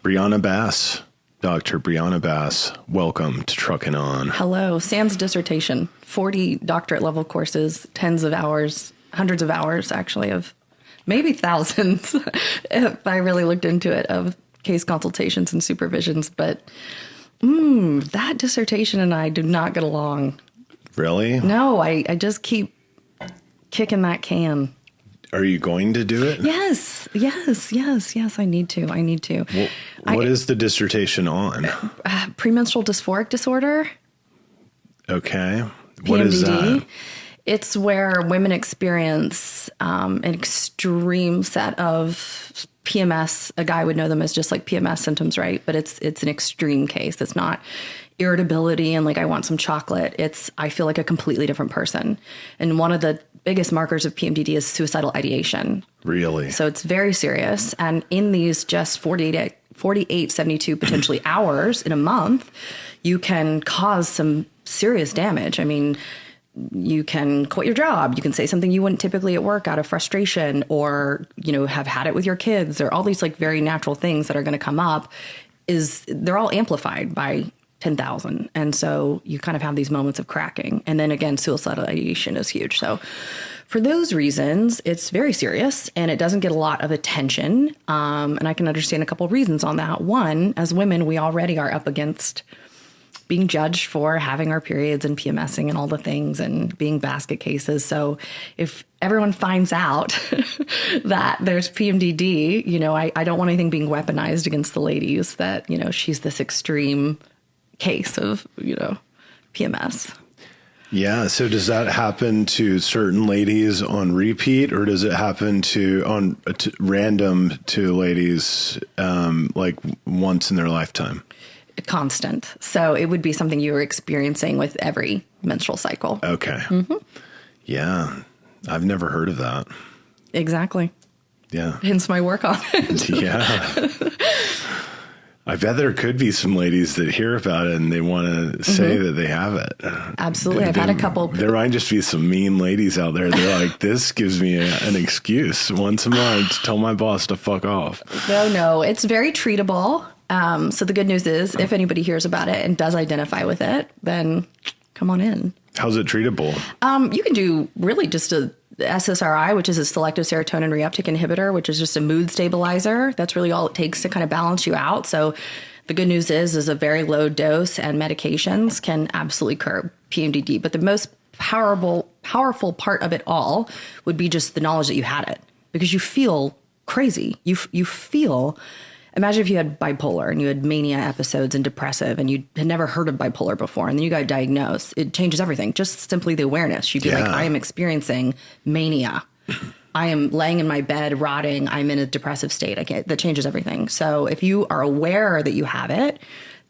Brianna Bass, Dr. Brianna Bass, welcome to Truckin' On. Hello. Sam's dissertation, 40 doctorate level courses, tens of hours, hundreds of hours, actually, of maybe thousands, if I really looked into it, of case consultations and supervisions. But that dissertation and I do not get along. Really? No, I just keep kicking that can. Are you going to do it? Yes. I need to. Well, what is the dissertation on? Premenstrual dysphoric disorder. Okay. PMDD. What is that? It's where women experience an extreme set of PMS. A guy would know them as just like PMS symptoms, right? But it's an extreme case. It's not irritability and like I want some chocolate. It's I feel like a completely different person. And one of the biggest markers of PMDD is suicidal ideation. Really? So it's very serious. And in these just 48, 72 potentially hours in a month, you can cause some serious damage. I mean, you can quit your job. You can say something you wouldn't typically at work out of frustration, or, you know, have had it with your kids, or all these like very natural things that are going to come up. They're all amplified by 10,000. And so you kind of have these moments of cracking. And then again, suicidal ideation is huge. So for those reasons, it's very serious and it doesn't get a lot of attention. And I can understand a couple of reasons on that. One, as women, we already are up against being judged for having our periods and PMSing and all the things and being basket cases. So if everyone finds out that there's PMDD, you know, I don't want anything being weaponized against the ladies that, you know, she's this extreme case of, you know, PMS. Yeah. So does that happen to certain ladies on repeat, or does it happen to random to ladies like once in their lifetime? Constant. So it would be something you were experiencing with every menstrual cycle. Okay. Mm-hmm. Yeah. I've never heard of that. Exactly. Yeah. Hence my work on it. Yeah. I bet there could be some ladies that hear about it and they want to say that they have it. Absolutely. I've had a couple. There might just be some mean ladies out there. They're like, this gives me an excuse once a month to tell my boss to fuck off. No, it's very treatable. So the good news is if anybody hears about it and does identify with it, then come on in. How's it treatable? You can do really just a SSRI, which is a selective serotonin reuptake inhibitor, which is just a mood stabilizer. That's really all it takes to kind of balance you out. So the good news is a very low dose and medications can absolutely curb PMDD. But the most powerful part of it all would be just the knowledge that you had it, because you feel crazy. You feel. Imagine if you had bipolar and you had mania episodes and depressive and you had never heard of bipolar before and then you got diagnosed. It changes everything. Just simply the awareness. You'd be like, I am experiencing mania. I am laying in my bed rotting. I'm in a depressive state. That changes everything. So if you are aware that you have it,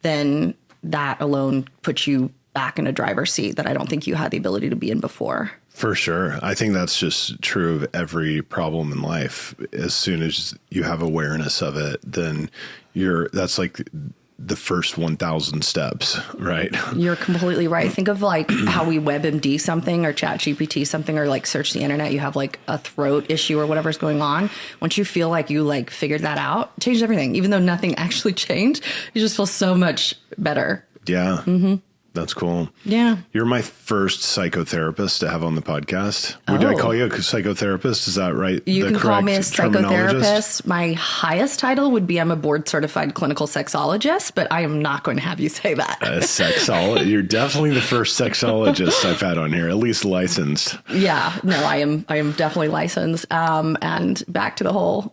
then that alone puts you back in a driver's seat that I don't think you had the ability to be in before. For sure. I think that's just true of every problem in life. As soon as you have awareness of it, then that's like the first 1,000 steps, right? You're completely right. Think of like how we WebMD something or ChatGPT something or like search the internet. You have like a throat issue or whatever's going on. Once you feel like you like figured that out, it changes everything. Even though nothing actually changed, you just feel so much better. Yeah. Mm-hmm. That's cool. Yeah. You're my first psychotherapist to have on the podcast. Would I call you a psychotherapist? Is that right? You can call me a psychotherapist. My highest title would be I'm a board certified clinical sexologist, but I am not going to have you say that. Sexologist. You're definitely the first sexologist I've had on here, at least licensed. Yeah. No, I am definitely licensed. And back to the whole,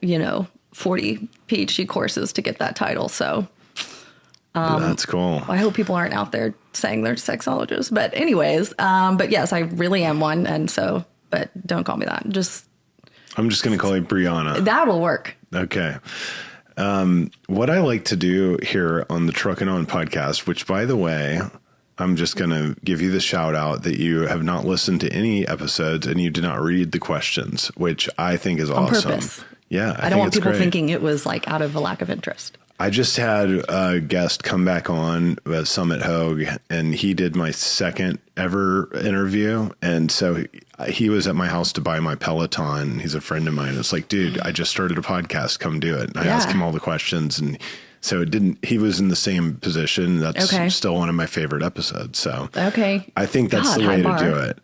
40 PhD courses to get that title. So that's cool. I hope people aren't out there saying they're sexologists, but anyways, but yes, I really am one. And so, but don't call me that. I'm just going to call you Brianna. That'll work. Okay. What I like to do here on the Truckin' On podcast, which by the way, I'm just going to give you the shout out that you have not listened to any episodes and you did not read the questions, which I think is awesome. On purpose. Yeah. I don't want people thinking it was like out of a lack of interest. I just had a guest come back on Summit Hogue, and he did my second ever interview. And so he was at my house to buy my Peloton. He's a friend of mine. It's like, dude, I just started a podcast. Come do it. And I asked him all the questions, and So he was in the same position. That's Okay. still one of my favorite episodes. So Okay. I think that's God, the way high to bar. do it.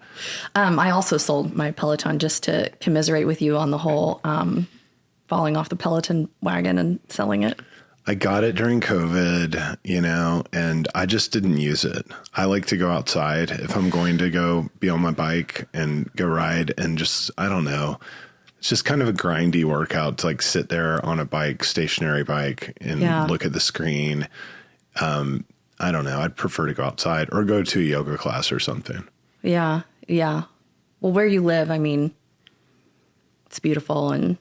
I also sold my Peloton just to commiserate with you on the whole falling off the Peloton wagon and selling it. I got it during COVID, and I just didn't use it. I like to go outside if I'm going to go be on my bike and go ride and just, I don't know. It's just kind of a grindy workout to like sit there on a bike, stationary bike, and look at the screen. I don't know. I'd prefer to go outside or go to a yoga class or something. Yeah. Yeah. Well, where you live, I mean, it's beautiful and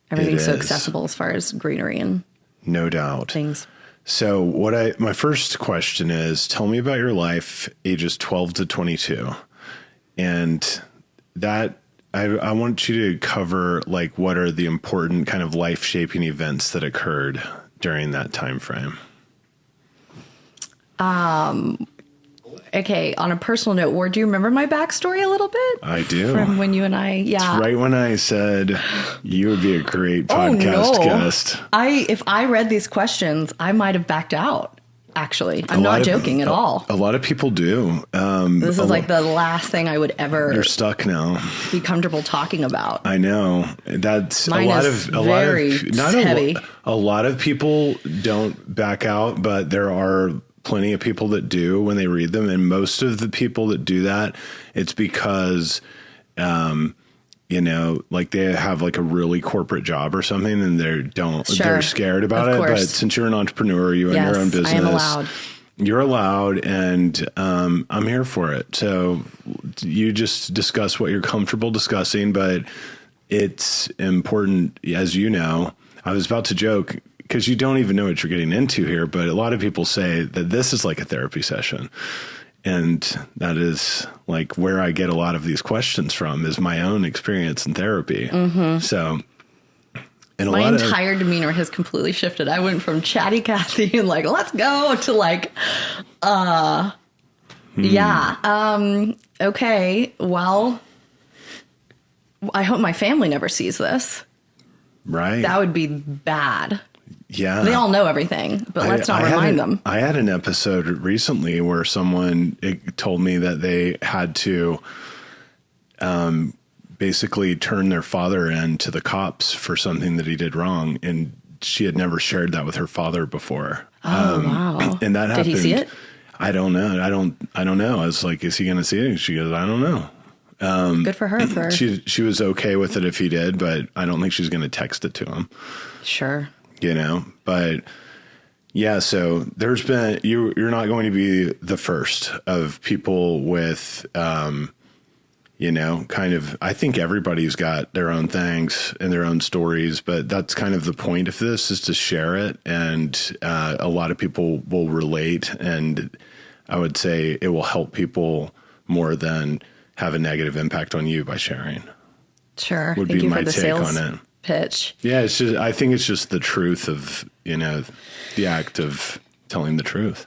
everything's so accessible as far as greenery and no doubt things. So my first question is, tell me about your life, ages 12 to 22. And that I want you to cover like what are the important kind of life shaping events that occurred during that time frame. Okay. On a personal note, Ward, do you remember my backstory a little bit? I do. From when you and I, It's right when I said you would be a great podcast guest. If I read these questions, I might have backed out. Actually, I'm not joking at all. A lot of people do. This is like the last thing I would ever. You're stuck now. Be comfortable talking about. I know that's Mine very heavy. A lot of people don't back out, but there are plenty of people that do when they read them. And most of the people that do that, it's because, like they have like a really corporate job or something and they're scared about it. But since you're an entrepreneur, you own your own business. I am allowed. You're allowed. And, I'm here for it. So you just discuss what you're comfortable discussing, but it's important, as you know. I was about to joke, because you don't even know what you're getting into here, but a lot of people say that this is like a therapy session. And that is like where I get a lot of these questions from is my own experience in therapy. Mm-hmm. So my entire demeanor has completely shifted. I went from chatty Cathy and like, let's go to like, okay, well, I hope my family never sees this. Right. That would be bad. Yeah. They all know everything, but let's not remind them. I had an episode recently where someone told me that they had to basically turn their father in to the cops for something that he did wrong. And she had never shared that with her father before. Oh, wow. And that happened. Did he see it? I don't know. I don't know. I was like, is he going to see it? And she goes, I don't know. Good for her. She was okay with it if he did, but I don't think she's going to text it to him. Sure. But yeah, so there's been, you're not going to be the first of people with, kind of, I think everybody's got their own things and their own stories, but that's kind of the point of this is to share it. And, a lot of people will relate, and I would say it will help people more than have a negative impact on you by sharing. Sure. Would be my take on it. Pitch. Yeah, I think it's just the truth of, the act of telling the truth.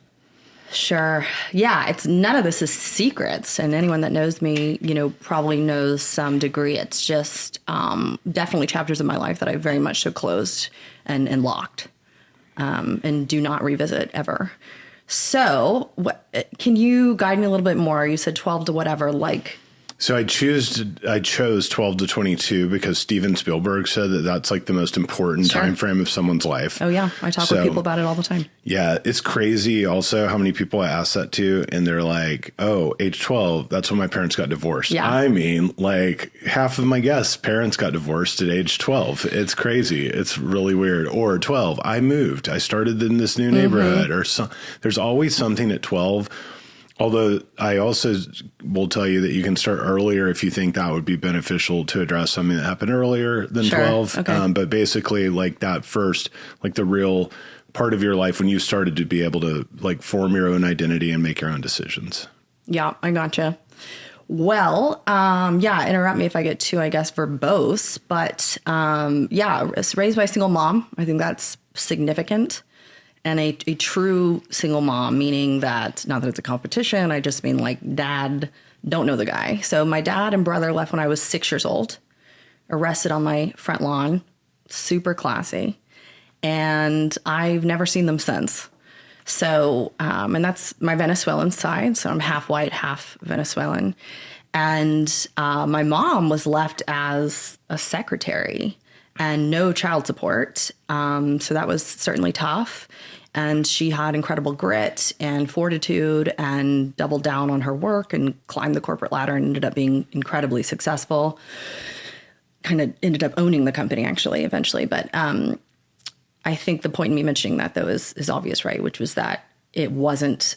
Sure. Yeah, none of this is secrets, and anyone that knows me, probably knows some degree. It's just definitely chapters of my life that I very much so closed and locked, and do not revisit ever. So, can you guide me a little bit more? You said 12 to whatever, like. So I chose 12 to 22 because Steven Spielberg said that that's like the most important time frame of someone's life. Oh yeah. I talk with people about it all the time. Yeah. It's crazy also how many people I ask that to, and they're like, oh, age 12, that's when my parents got divorced. Yeah. I mean, like half of my guests' parents got divorced at age 12. It's crazy. It's really weird. Or 12, I moved. I started in this new neighborhood there's always something at 12. Although I also will tell you that you can start earlier if you think that would be beneficial to address something that happened earlier than 12. Okay. But basically like that first, like the real part of your life when you started to be able to like form your own identity and make your own decisions. Yeah, I gotcha. Well, interrupt me if I get too, I guess, verbose. But raised by a single mom. I think that's significant. And a true single mom, meaning that, not that it's a competition, I just mean like dad, don't know the guy. So my dad and brother left when I was 6 years old, arrested on my front lawn, super classy. and I've never seen them since. So, and that's my Venezuelan side. So I'm half white, half Venezuelan. And my mom was left as a secretary and no child support. So that was certainly tough. And she had incredible grit and fortitude and doubled down on her work and climbed the corporate ladder and ended up being incredibly successful. Kind of ended up owning the company, actually, eventually. But I think the point in me mentioning that, though, is obvious, right? Which was that it wasn't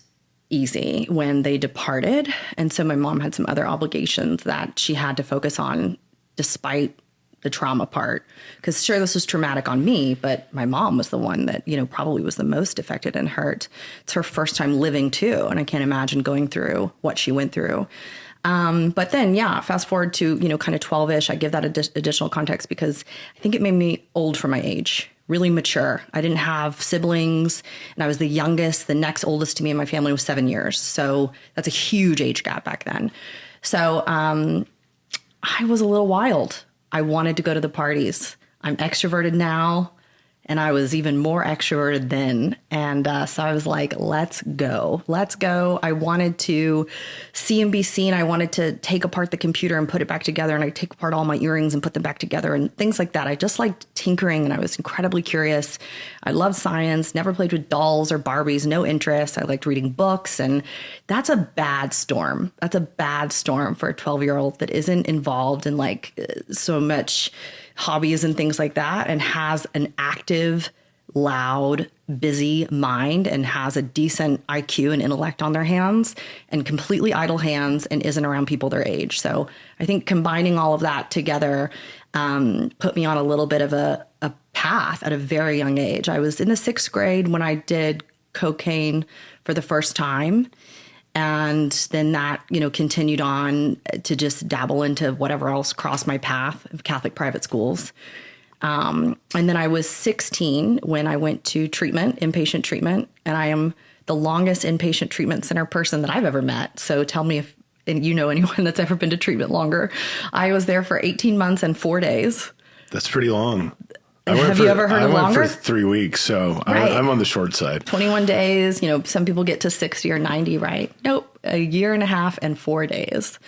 easy when they departed. And so my mom had some other obligations that she had to focus on despite the trauma part. Because sure, this was traumatic on me, but my mom was the one that, probably was the most affected and hurt. It's her first time living too. And I can't imagine going through what she went through. But then, fast forward to, kind of 12-ish. I give that additional context because I think it made me old for my age. Really mature. I didn't have siblings and I was the youngest. The next oldest to me in my family was 7 years. So that's a huge age gap back then. So I was a little wild. I wanted to go to the parties. I'm extroverted now and I was even more extroverted then. And so I was like, let's go. Let's go. I wanted to see and be seen. I wanted to take apart the computer and put it back together. And I take apart all my earrings and put them back together and things like that. I just liked tinkering and I was incredibly curious. I loved science, never played with dolls or Barbies, no interest. I liked reading books. And that's a bad storm. That's a bad storm for a 12-year-old that isn't involved in like so much hobbies and things like that and has an active, loud, busy mind and has a decent IQ and intellect on their hands and completely idle hands and isn't around people their age. So I think combining all of that together put me on a little bit of a path at a very young age. I was in the 6th grade when I did cocaine for the first time. And then that, continued on to just dabble into whatever else crossed my path of Catholic private schools. And then I was 16 when I went to treatment, inpatient treatment. And I am the longest inpatient treatment center person that I've ever met. So tell me if you know anyone that's ever been to treatment longer. I was there for 18 months and 4 days. That's pretty long. Have you ever heard of longer? I went for 3 weeks, so right. I'm on the short side. 21 days, some people get to 60 or 90, right? Nope, a year and a half and 4 days.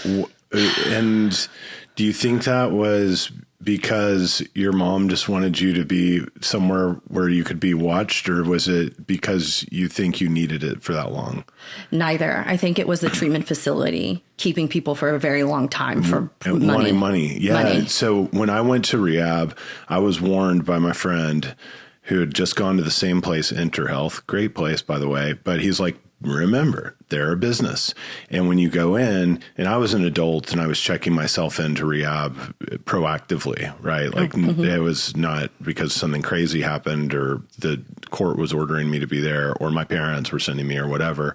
And do you think that was because your mom just wanted you to be somewhere where you could be watched, or was it because you think you needed it for that long? Neither. I think it was the treatment facility keeping people for a very long time for and money. Wanting money. Yeah. Money. So when I went to rehab, I was warned by my friend who had just gone to the same place, InterHealth. Great place, by the way. But he's like, remember, they're a business. And when you go in, and I was an adult and I was checking myself into rehab proactively, right? Like It was not because something crazy happened or the court was ordering me to be there or my parents were sending me or whatever.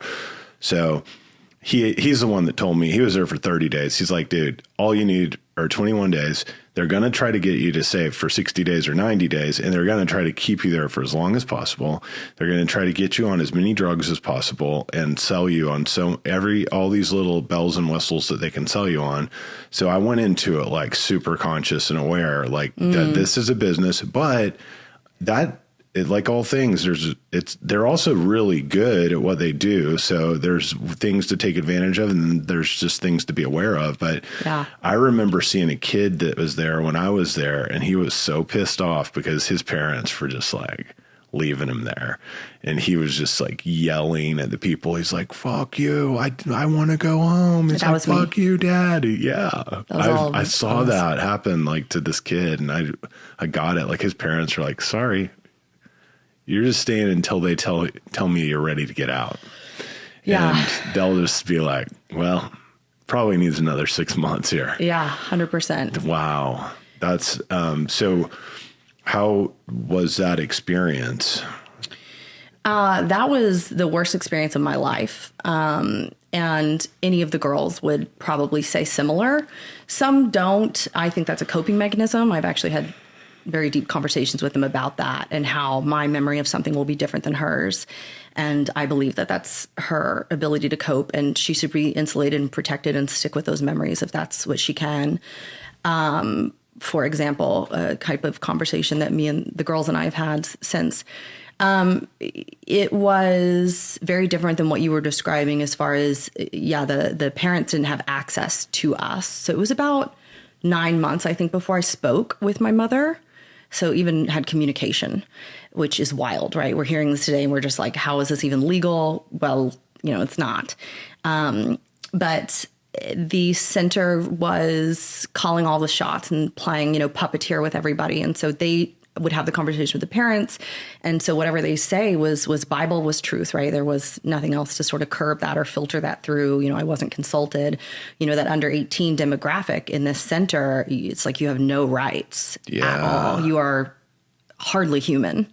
So he's the one that told me. He was there for 30 days. He's like, dude, all you need are 21 days. They're going to try to get you to stay for 60 days or 90 days, and they're going to try to keep you there for as long as possible. They're going to try to get you on as many drugs as possible and sell you on all these little bells and whistles that they can sell you on. So I went into it like super conscious and aware, like that this is a business, but like all things, they're also really good at what they do. So there's things to take advantage of and there's just things to be aware of. But yeah. I remember seeing a kid that was there when I was there and he was so pissed off because his parents were just like leaving him there. And he was just like yelling at the people. He's like, fuck you. I want to go home. He's like, fuck you, Dad. Yeah. I saw that happen like to this kid and I got it. Like his parents were like, sorry. You're just staying until they tell me you're ready to get out. Yeah. And they'll just be like, well, probably needs another 6 months here. Yeah, 100%. Wow. That's so how was that experience? That was the worst experience of my life. And any of the girls would probably say similar. Some don't. I think that's a coping mechanism. I've actually had very deep conversations with them about that and how my memory of something will be different than hers. And I believe that that's her ability to cope and she should be insulated and protected and stick with those memories if that's what she can. for example, a type of conversation that me and the girls and I have had since. It was very different than what you were describing as far as, the parents didn't have access to us. So it was about 9 months, I think, before I spoke with my mother. So even had communication, which is wild, right? We're hearing this today and we're just like, how is this even legal? Well, it's not. But the center was calling all the shots and playing, puppeteer with everybody. And so they would have the conversation with the parents. And so whatever they say was Bible, was truth, right? There was nothing else to sort of curb that or filter that through. I wasn't consulted. That under 18 demographic in this center, it's like you have no rights at all. You are hardly human.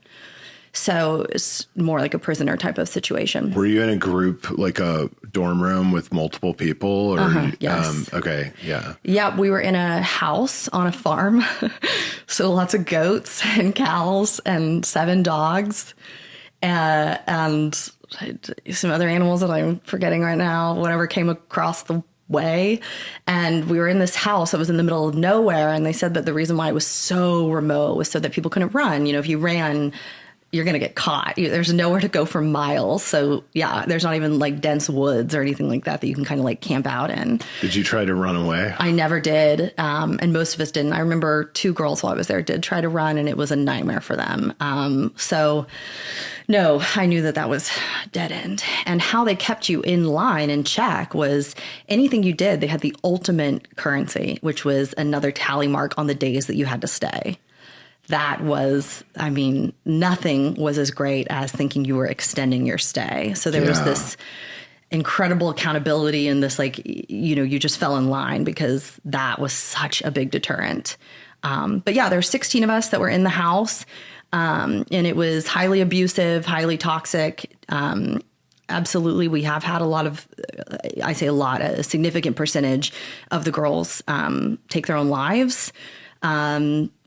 So it's more like a prisoner type of situation. Were you in a group, like a dorm room with multiple people? Or yes. Okay. Yeah. Yeah. We were in a house on a farm. So lots of goats and cows and 7 dogs and some other animals that I'm forgetting right now, whatever came across the way. And we were in this house that was in the middle of nowhere. And they said that the reason why it was so remote was so that people couldn't run. If you ran, you're going to get caught. There's nowhere to go for miles. So there's not even like dense woods or anything like that you can kind of like camp out in. Did you try to run away? I never did. And most of us didn't. I remember 2 girls while I was there did try to run, and it was a nightmare for them. So no, I knew that was dead end. And how they kept you in line and check was anything you did, they had the ultimate currency, which was another tally mark on the days that you had to stay. That was, nothing was as great as thinking you were extending your stay. So there was this incredible accountability and this, you just fell in line because that was such a big deterrent. But there were 16 of us that were in the house, and it was highly abusive, highly toxic. Absolutely. We have had a lot of, I say a lot, a significant percentage of the girls take their own lives.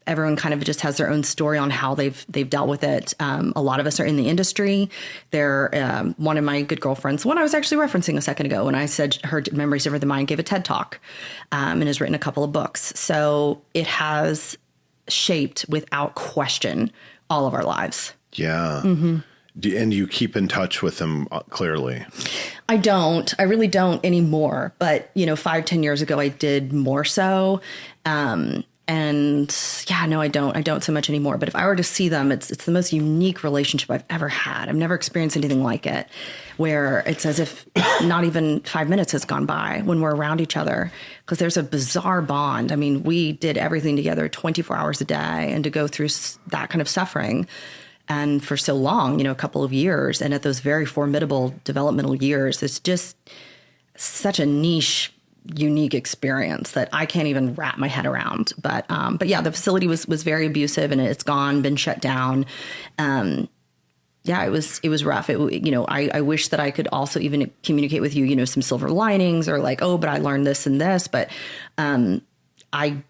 Everyone kind of just has their own story on how they've dealt with it. A lot of us are in the industry. They're one of my good girlfriends, one I was actually referencing a second ago when I said her Memories Over the Mind, gave a TED Talk and has written a couple of books. So it has shaped without question all of our lives. Yeah. Mm-hmm. And you keep in touch with them clearly. I don't. I really don't anymore. But, 5-10 years ago, I did more so. And no, I don't. I don't so much anymore. But if I were to see them, it's the most unique relationship I've ever had. I've never experienced anything like it, where it's as if not even 5 minutes has gone by when we're around each other, because there's a bizarre bond. We did everything together 24 hours a day, and to go through that kind of suffering and for so long, a couple of years, and at those very formidable developmental years, it's just such a niche, unique experience that I can't even wrap my head around. But the facility was very abusive, and it's been shut down. It was rough. I wish that I could also even communicate with you, some silver linings, or like, oh, but I learned this and this, but I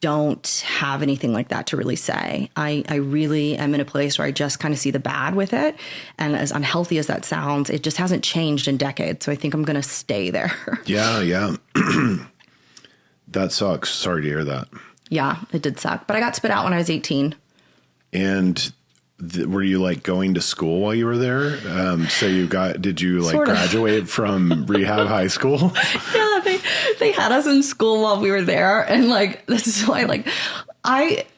don't have anything like that to really say. I really am in a place where I just kind of see the bad with it. And as unhealthy as that sounds, it just hasn't changed in decades. So I think I'm going to stay there. Yeah. That sucks. Sorry to hear that. Yeah, it did suck. But I got spit out when I was 18. And were you like going to school while you were there? So did you like sort of graduate from rehab high school? Yeah, they had us in school while we were there. And like, this is why, like,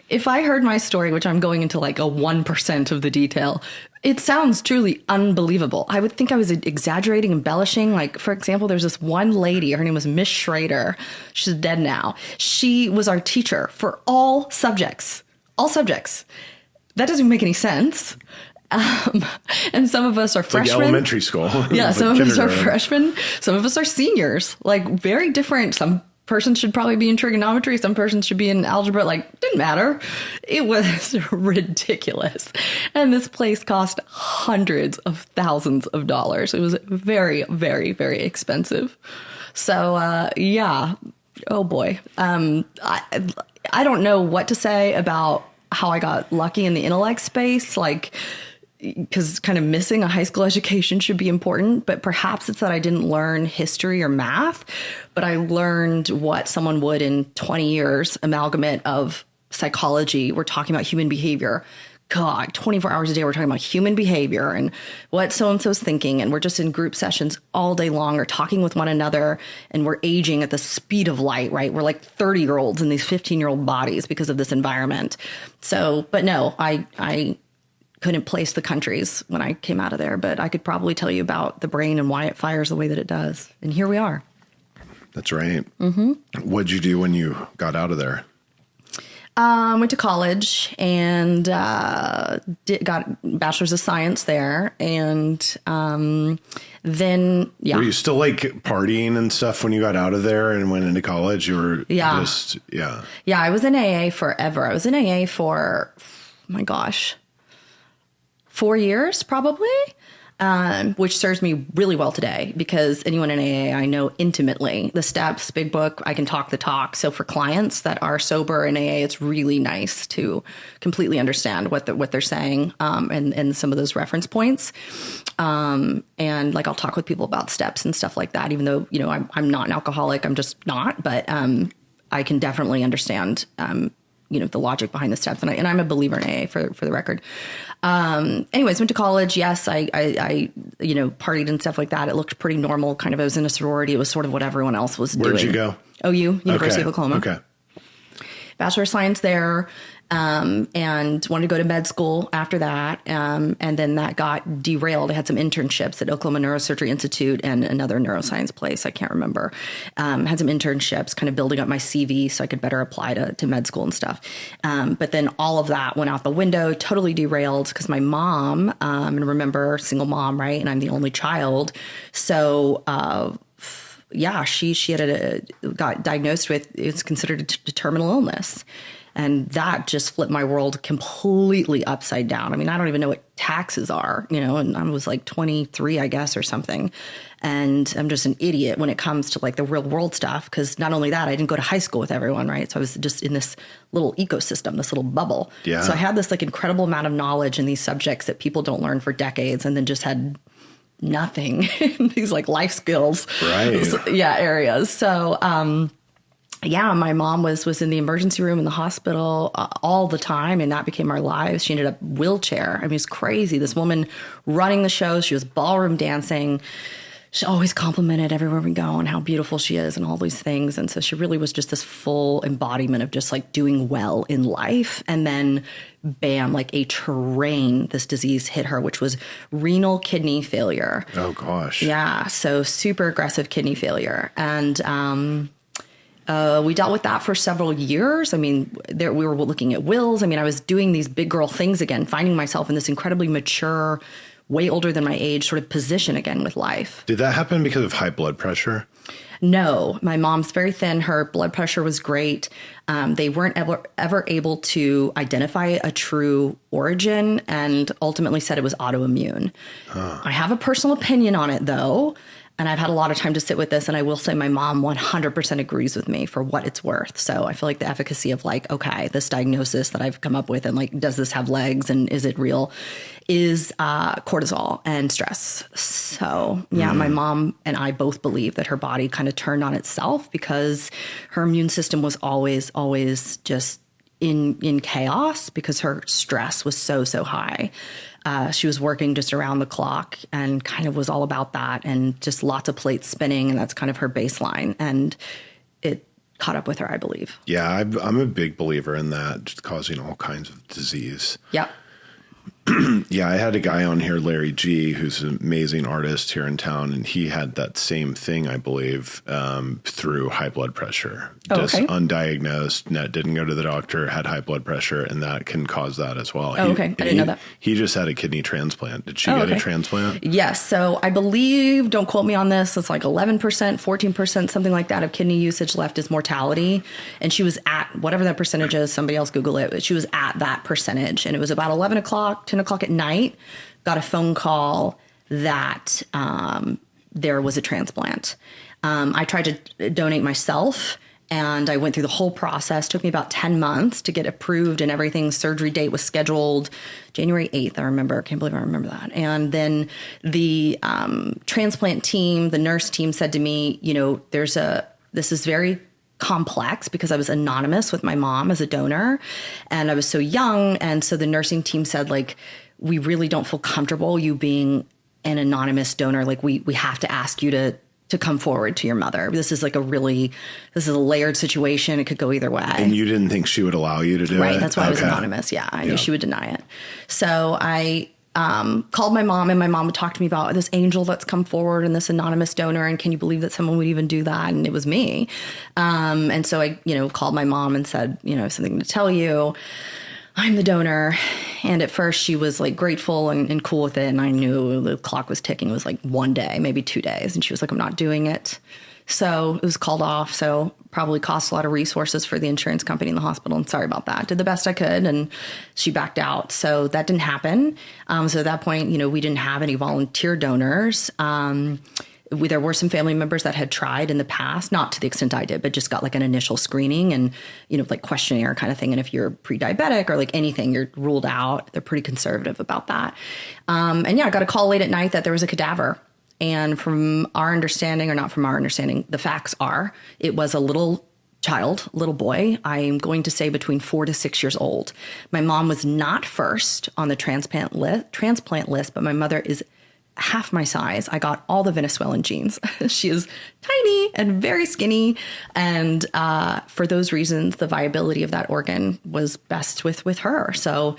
if I heard my story, which I'm going into like a 1% of the detail, it sounds truly unbelievable. I would think I was exaggerating, embellishing. Like, for example, there's this one lady, her name was Miss Schrader. She's dead now. She was our teacher for all subjects. That doesn't make any sense. And some of us are freshmen. Like elementary school. Yeah, some of us are freshmen. Some of us are seniors. Like, very different. Some persons should probably be in trigonometry. Some persons should be in algebra. Like, didn't matter. It was ridiculous. And this place cost hundreds of thousands of dollars. It was very, very, very expensive. So, yeah. Oh, boy. I don't know what to say about how I got lucky in the intellect space. Like, because kind of missing a high school education should be important, but perhaps it's that I didn't learn history or math, but I learned what someone would in 20 years, amalgamate of psychology. We're talking about human behavior. God, 24 hours a day, we're talking about human behavior and what so-and-so's thinking. And we're just in group sessions all day long or talking with one another. And we're aging at the speed of light, right? We're like 30-year-olds in these 15-year-old bodies because of this environment. So, but no, I couldn't place the countries when I came out of there, but I could probably tell you about the brain and why it fires the way that it does. And here we are. That's right. Mm-hmm. What'd you do when you got out of there? Went to college and got bachelor's of science there. And then, yeah. Were you still like partying and stuff when you got out of there and went into college? You were just, yeah. Yeah, I was in AA forever. I was in AA for, oh my gosh, 4 years probably. Which serves me really well today because anyone in AA I know intimately. The steps, big book, I can talk the talk. So for clients that are sober in AA, it's really nice to completely understand what they're saying and some of those reference points. And like I'll talk with people about steps and stuff like that, even though, you know, I'm not an alcoholic, I'm just not. But I can definitely understand you know, the logic behind the steps. And I'm a believer in AA for the record. Anyways, went to college. Yes, I, you know, partied and stuff like that. It looked pretty normal. Kind of, I was in a sorority. It was sort of what everyone else was doing. Where'd you go? OU, University of Oklahoma. Okay. Bachelor of Science there. And wanted to go to med school after that. And then that got derailed. I had some internships at Oklahoma Neurosurgery Institute and another neuroscience place. I can't remember. Had some internships kind of building up my CV so I could better apply to med school and stuff. But then all of that went out the window, totally derailed because my mom, and remember single mom, right? And I'm the only child. So, yeah, she had got diagnosed with, it's considered a terminal illness. And that just flipped my world completely upside down. I mean, I don't even know what taxes are, you know, and I was like 23, I guess, or something. And I'm just an idiot when it comes to like the real world stuff. Because not only that, I didn't go to high school with everyone, right? So I was just in this little ecosystem, this little bubble. Yeah. So I had this like incredible amount of knowledge in these subjects that people don't learn for decades and then just had nothing in these like life skills. Right. Yeah, areas. So, yeah, my mom was in the emergency room in the hospital all the time, and that became our lives. She ended up wheelchair. I mean, it's crazy. This woman running the show, she was ballroom dancing. She always complimented everywhere we go and how beautiful she is and all these things. And so she really was just this full embodiment of just like doing well in life. And then bam, like a train, this disease hit her, which was renal kidney failure. Oh, gosh. Yeah. So super aggressive kidney failure. And, we dealt with that for several years. I mean, we were looking at wills. I mean, I was doing these big girl things again, finding myself in this incredibly mature, way older than my age sort of position again with life. Did that happen because of high blood pressure? No, my mom's very thin. Her blood pressure was great. They weren't ever able to identify a true origin and ultimately said it was autoimmune. I have a personal opinion on it, though. And I've had a lot of time to sit with this, and I will say my mom 100% agrees with me for what it's worth. So I feel like the efficacy of like, okay, this diagnosis that I've come up with and like, does this have legs and is it real, is cortisol and stress. So yeah, my mom and I both believe that her body kind of turned on itself because her immune system was always just in chaos because her stress was so high. She was working just around the clock and kind of was all about that and just lots of plates spinning. And that's kind of her baseline. And it caught up with her, I believe. Yeah, I'm a big believer in that, just causing all kinds of disease. Yep. Yeah, I had a guy on here, Larry G., who's an amazing artist here in town, and he had that same thing, I believe, through high blood pressure. Just undiagnosed, didn't go to the doctor, had high blood pressure, and that can cause that as well. Oh, okay. I didn't know that. He just had a kidney transplant. Did she get a transplant? Yes. So I believe, don't quote me on this, it's like 11%, 14%, something like that of kidney usage left is mortality. And she was at whatever that percentage is, somebody else Google it, but she was at that percentage. And it was about 11 o'clock, 10 o'clock at night, got a phone call that there was a transplant. I tried to donate myself And I went through the whole process. Took me about 10 months to get approved and everything. Surgery date was scheduled January 8th. I remember. I can't believe I remember that. And then the transplant team, the nurse team said to me, this is very complex because I was anonymous with my mom as a donor and I was so young. And so the nursing team said, like, we really don't feel comfortable you being an anonymous donor. Like we have to ask you to come forward to your mother. This is a layered situation. It could go either way. And you didn't think she would allow you to do it? Right. That's why I was anonymous. Yeah. I knew she would deny it. So I called my mom, and my mom would talk to me about this angel that's come forward and this anonymous donor. And can you believe that someone would even do that? And it was me. And so I, called my mom and said, I have something to tell you. I'm the donor. And at first she was like grateful and cool with it. And I knew the clock was ticking. It was like 1 day, maybe 2 days. And she was like, I'm not doing it. So it was called off. So probably cost a lot of resources for the insurance company and the hospital. And sorry about that. Did the best I could. And she backed out. So that didn't happen. So at that point, we didn't have any volunteer donors. There were some family members that had tried in the past, not to the extent I did, but just got like an initial screening and, like questionnaire kind of thing. And if you're pre-diabetic or like anything, you're ruled out. They're pretty conservative about that. And I got a call late at night that there was a cadaver. And from our understanding, or not from our understanding, the facts are it was a little boy. I'm going to say between 4 to 6 years old. My mom was not first on the transplant list, but my mother is half my size. I got all the Venezuelan genes. She is tiny and very skinny. And for those reasons, the viability of that organ was best with her. So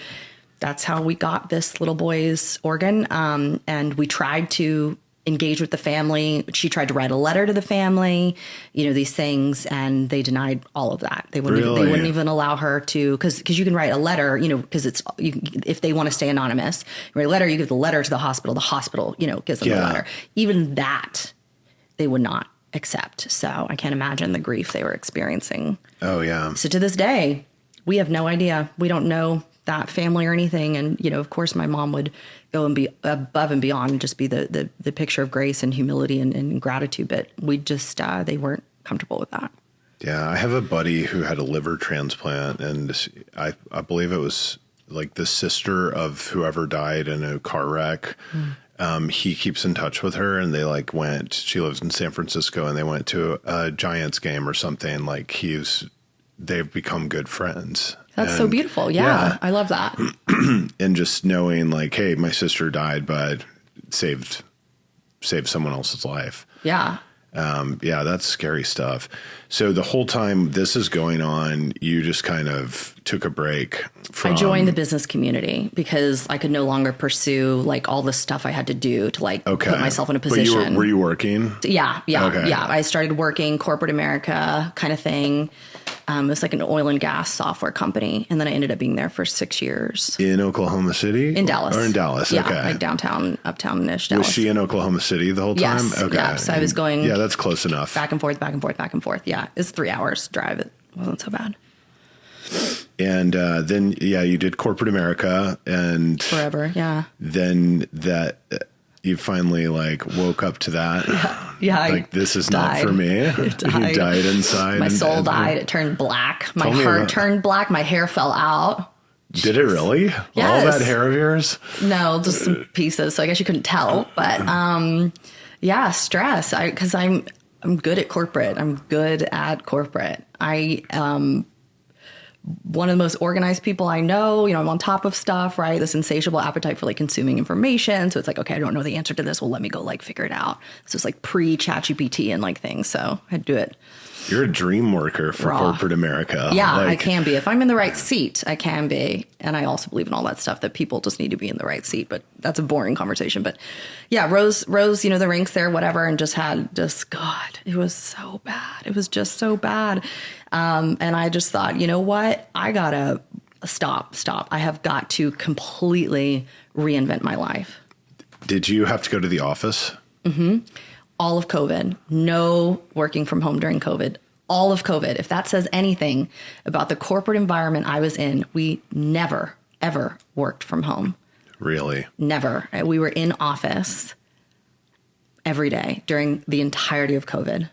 that's how we got this little boy's organ. And we tried to engage with the family. She tried to write a letter to the family, these things, and they denied all of that. They wouldn't even allow her to, because you can write a letter, because if they want to stay anonymous, you write a letter, you give the letter to the hospital gives them the letter. Even that they would not accept. So I can't imagine the grief they were experiencing. Oh yeah. So to this day, we have no idea. We don't know that family or anything. And, of course my mom would go and be above and beyond and just be the picture of grace and humility and gratitude. But we just, they weren't comfortable with that. Yeah. I have a buddy who had a liver transplant, and I believe it was like the sister of whoever died in a car wreck. He keeps in touch with her, and they she lives in San Francisco, and they went to a Giants game or something. They've become good friends. That's so beautiful. Yeah. I love that. And just knowing hey, my sister died, but saved someone else's life. Yeah. That's scary stuff. So the whole time this is going on, you just kind of took a break from... I joined the business community because I could no longer pursue all the stuff I had to do to put myself in a position. But were you working? Yeah. Okay. Yeah. I started working corporate America kind of thing. It was like an oil and gas software company. And then I ended up being there for 6 years. In Oklahoma City? In Dallas. Or in Dallas, yeah, okay. Like downtown, uptown-ish Dallas. Was she in Oklahoma City the whole time? Yes. Okay. Yeah, so I was going... Yeah, that's close enough. Back and forth. Yeah, it's 3 hours drive. It wasn't so bad. And then, you did corporate America and... Forever, yeah. Then that... You finally woke up to that. Yeah. This is not for me. You died inside. My soul died. It turned black. My heart turned black. My hair fell out. Did it really? Yes. All that hair of yours? No, just some pieces. So I guess you couldn't tell. But stress. Because I'm good at corporate. I one of the most organized people I know. I'm on top of stuff, right? This insatiable appetite for consuming information. So it's okay, I don't know the answer to this. Well, let me go figure it out. So it's pre-ChatGPT and things. So I do it. You're a dream worker for corporate America. Yeah, I can be. If I'm in the right seat, I can be. And I also believe in all that stuff that people just need to be in the right seat. But that's a boring conversation. But yeah, rose, the ranks there, whatever, and God, it was so bad. It was just so bad. And I just thought, you know what? I gotta stop. I have got to completely reinvent my life. Did you have to go to the office? Mm-hmm. All of COVID, no working from home during COVID, all of COVID. If that says anything about the corporate environment I was in, we never, ever worked from home. Really? Never. We were in office every day during the entirety of COVID.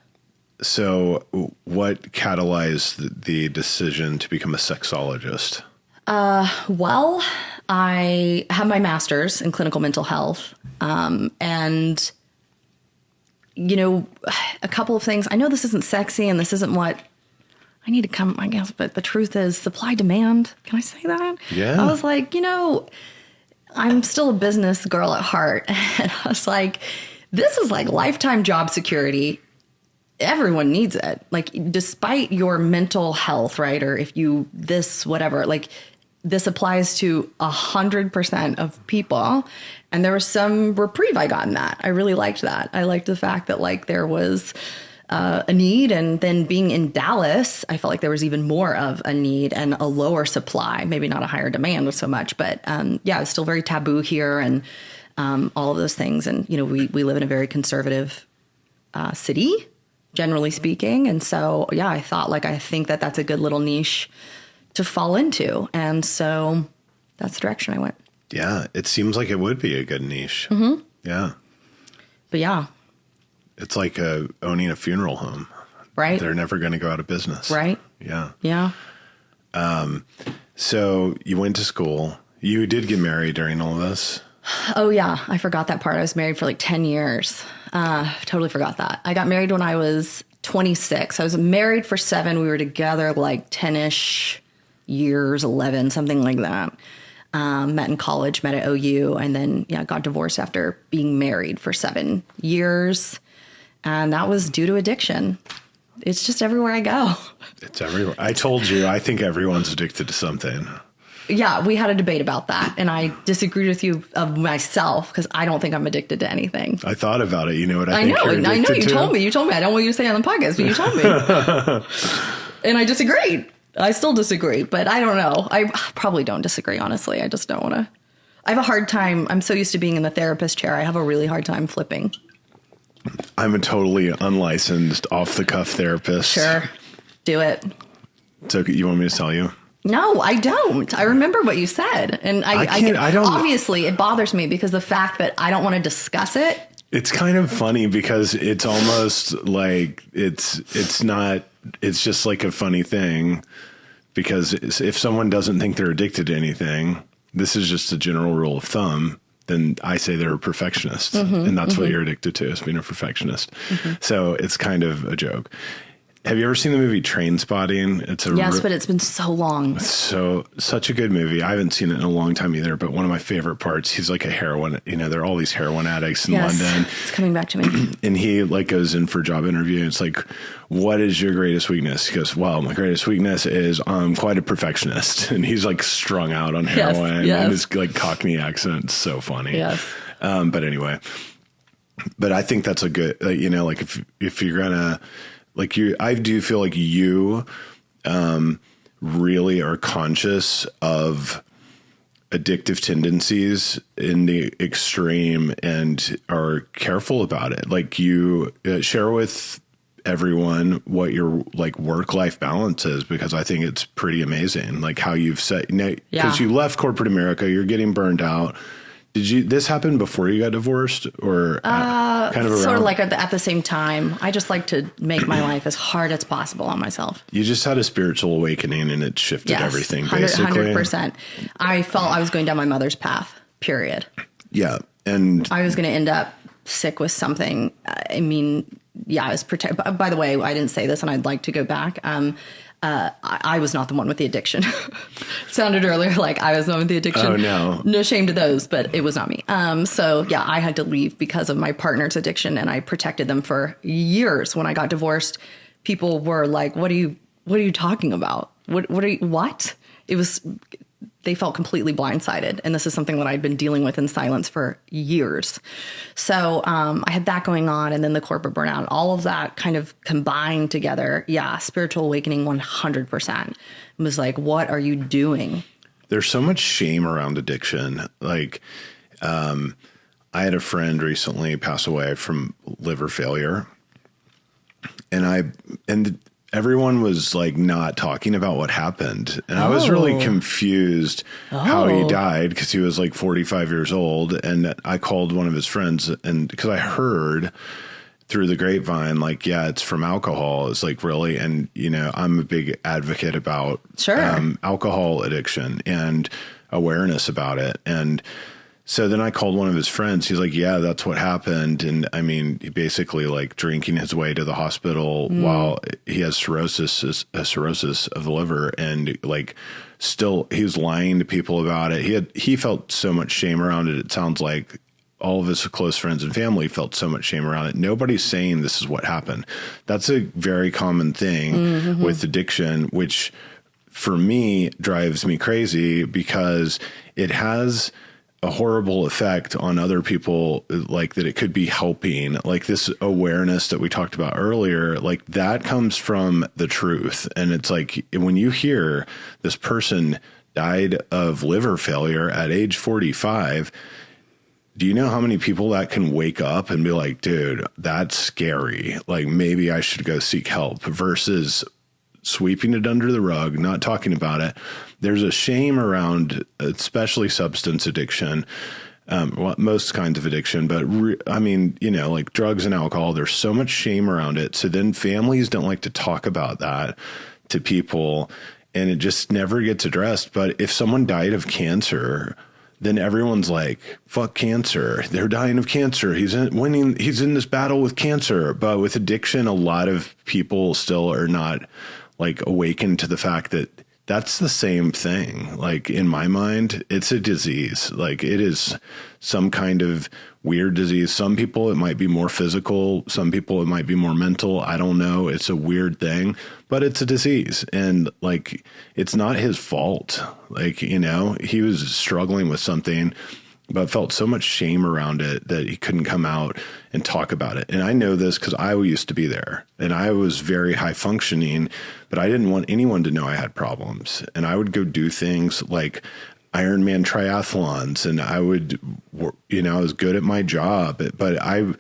So what catalyzed the decision to become a sexologist? Well, I have my master's in clinical mental health. And, you know, a couple of things. I know this isn't sexy and this isn't what I need to come, I guess, but the truth is supply demand. Can I say that? Yeah. I was like, you know, I'm still a business girl at heart. And I was like, this is like lifetime job security. Everyone needs it. Like, despite your mental health, right? Or if you, this, whatever, like, this applies to 100% of people. And there was some reprieve I got in that. I really liked that. I liked the fact that like there was a need. And then being in Dallas, I felt like there was even more of a need and a lower supply, maybe not a higher demand so much. But yeah, it's still very taboo here and all of those things. And, you know, we live in a very conservative city, generally speaking. And so, yeah, I thought like, I think that that's a good little niche to fall into. And so that's the direction I went. Yeah. It seems like it would be a good niche. Mm-hmm. Yeah. But yeah. It's like owning a funeral home. Right. They're never going to go out of business. Right. Yeah. Yeah. So you went to school. You did get married during all this. Oh, yeah. I forgot that part. I was married for like 10 years. Totally forgot that. I got married when I was 26. I was married for 7. We were together like 10-ish years, 11, something like that. Met in college, met at OU, and then, yeah, got divorced after being married for 7 years. And that was due to addiction. It's just everywhere I go. It's everywhere. I told you, I think everyone's addicted to something. Yeah, we had a debate about that, and I disagreed with you of myself because I don't think I'm addicted to anything. I thought about it. You know what I think know. you're I know. addicted You to? told me. You told me. I don't want you to say it on the podcast, but you told me. And I disagreed. I still disagree, but I don't know. I probably don't disagree, honestly. I just don't want to. I have a hard time. I'm so used to being in the therapist chair. I have a really hard time flipping. I'm a totally unlicensed, off-the-cuff therapist. Sure. Do it. So you want me to tell you? No, I don't. I remember what you said. And I don't. Obviously, it bothers me because the fact that I don't want to discuss it. It's kind of funny because it's almost like it's not. It's just like a funny thing because if someone doesn't think they're addicted to anything, this is just a general rule of thumb, then I say they're a perfectionist. And that's what you're addicted to, is being a perfectionist. So it's kind of a joke. Have you ever seen the movie Trainspotting? It's yes, but it's been so long. Such a good movie. I haven't seen it in a long time either, but one of my favorite parts, he's like a heroin, there are all these heroin addicts in London. It's coming back to me. And he like goes in for a job interview. And it's like, what is your greatest weakness? He goes, well, my greatest weakness is I'm quite a perfectionist. And he's like strung out on heroin and his like Cockney accent. It's so funny. Yes. But anyway, but I think that's a good, like if you're gonna, like I do feel like you really are conscious of addictive tendencies in the extreme and are careful about it. Like you share with everyone what your like work-life balance is, because I think it's pretty amazing. Like how you've set, because you left corporate America, you're getting burned out. Did this happen before you got divorced or kind of around? Sort of like at the same time. I just like to make my life as hard as possible on myself. You just had a spiritual awakening and it shifted everything, basically. 100%. I felt I was going down my mother's path, period. Yeah. And I was going to end up sick with something. I mean, yeah, I was by the way, I didn't say this and I'd like to go back. I was not the one with the addiction. Sounded earlier like I was the one with the addiction. Oh, no. No shame to those, but it was not me. So, yeah, I had to leave because of my partner's addiction, and I protected them for years. When I got divorced, people were like, what are you talking about? What? It was... They felt completely blindsided. And this is something that I'd been dealing with in silence for years. So I had that going on, and then the corporate burnout, all of that kind of combined together. Yeah, spiritual awakening 100%. It was like, what are you doing? There's so much shame around addiction. Like I had a friend recently pass away from liver failure. And everyone was like not talking about what happened. And I was really confused how he died, because he was like 45 years old. And I called one of his friends, and because I heard through the grapevine, like, yeah, it's from alcohol. It's like, really? And, you know, I'm a big advocate about alcohol addiction and awareness about it. And so then I called one of his friends. He's like, yeah, that's what happened. And I mean, he basically like drinking his way to the hospital while he has cirrhosis of the liver. And like, still, he was lying to people about it. He felt so much shame around it. It sounds like all of his close friends and family felt so much shame around it. Nobody's saying this is what happened. That's a very common thing with addiction, which for me drives me crazy because it has a horrible effect on other people, like that it could be helping, like this awareness that we talked about earlier, like that comes from the truth. And it's like, when you hear this person died of liver failure at age 45, do you know how many people that can wake up and be like, dude, that's scary. Like maybe I should go seek help, versus sweeping it under the rug, not talking about it. There's a shame around, especially substance addiction, most kinds of addiction, but I mean, you know, like drugs and alcohol, there's so much shame around it. So then families don't like to talk about that to people, and it just never gets addressed. But if someone died of cancer, then everyone's like, fuck cancer. They're dying of cancer. He's in this battle with cancer. But with addiction, a lot of people still are not like awakened to the fact that that's the same thing. Like in my mind, it's a disease. Like it is some kind of weird disease. Some people, it might be more physical. Some people, it might be more mental. I don't know. It's a weird thing, but it's a disease. And like, it's not his fault. Like, you know, he was struggling with something, but felt so much shame around it that he couldn't come out and talk about it. And I know this because I used to be there, and I was very high functioning, but I didn't want anyone to know I had problems. And I would go do things like Ironman triathlons, and I would, you know, I was good at my job, but I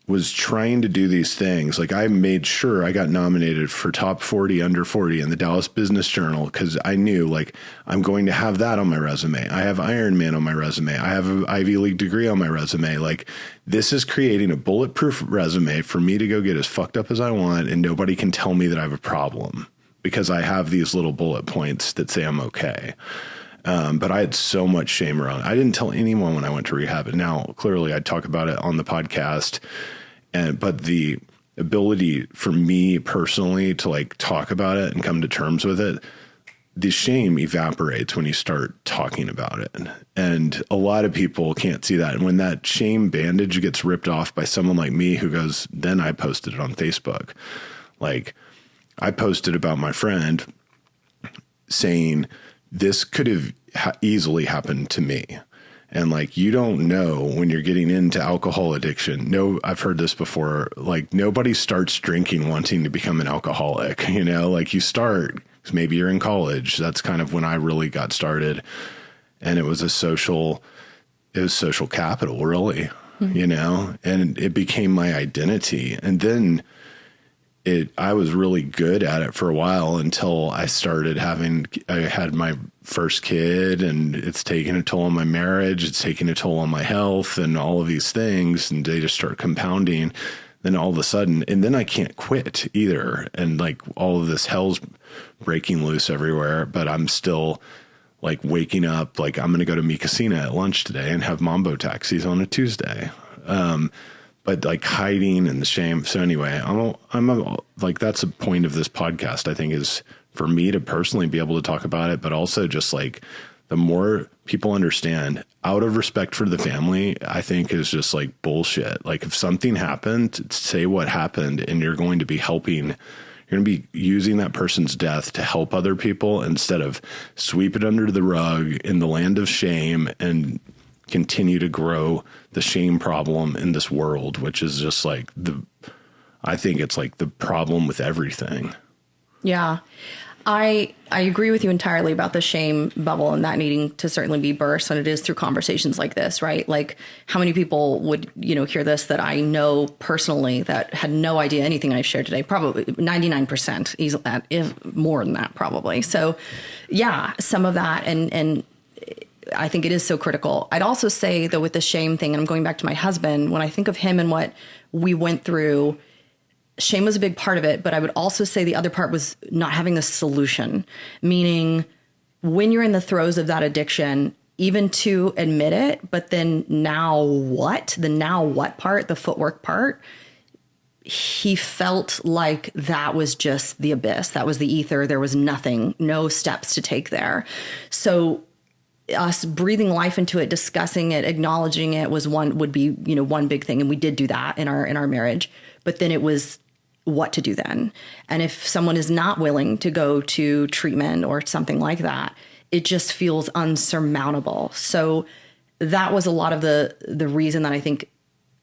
was trying to do these things. Like I made sure I got nominated for top 40 under 40 in the Dallas Business Journal, because I knew like I'm going to have that on my resume. I have Ironman on my resume. I have an Ivy League degree on my resume. Like this is creating a bulletproof resume for me to go get as fucked up as I want, and nobody can tell me that I have a problem because I have these little bullet points that say I'm okay. But I had so much shame around it. I didn't tell anyone when I went to rehab. And now clearly I'd talk about it on the podcast. But the ability for me personally to like talk about it and come to terms with it, the shame evaporates when you start talking about it. And a lot of people can't see that. And when that shame bandage gets ripped off by someone like me who goes, then I posted it on Facebook. Like I posted about my friend saying, this could have easily happened to me. And like, you don't know when you're getting into alcohol addiction. No, I've heard this before. Like nobody starts drinking wanting to become an alcoholic, you know, like you start, maybe you're in college. That's kind of when I really got started. And it was social capital, really, you know, and it became my identity. And then I was really good at it for a while until I had my first kid, and it's taken a toll on my marriage. It's taken a toll on my health and all of these things. And they just start compounding. Then all of a sudden, and then I can't quit either. And like all of this hell's breaking loose everywhere, but I'm still like waking up, like I'm going to go to Mi Casina at lunch today and have Mambo taxis on a Tuesday. But like hiding and the shame. So anyway, like that's a point of this podcast, I think, is for me to personally be able to talk about it, but also just like the more people understand, out of respect for the family, I think is just like bullshit. Like if something happened, say what happened, and you're going to be helping, you're going to be using that person's death to help other people instead of sweep it under the rug in the land of shame and continue to grow the shame problem in this world, which is just like I think it's like the problem with everything. Yeah. I agree with you entirely about the shame bubble and that needing to certainly be burst. And it is through conversations like this, right? Like how many people would, hear this that I know personally that had no idea anything I've shared today? Probably 99%, if more than that, probably. So yeah, some of that. And I think it is so critical. I'd also say, though, with the shame thing, and I'm going back to my husband, when I think of him and what we went through, shame was a big part of it. But I would also say the other part was not having a solution, meaning when you're in the throes of that addiction, even to admit it, but then now what? The now what part, the footwork part, he felt like that was just the abyss. That was the ether. There was nothing, no steps to take there. So us breathing life into it, discussing it, acknowledging it would be, one big thing. And we did do that in our marriage. But then it was what to do then. And if someone is not willing to go to treatment or something like that, it just feels unsurmountable. So that was a lot of the reason that I think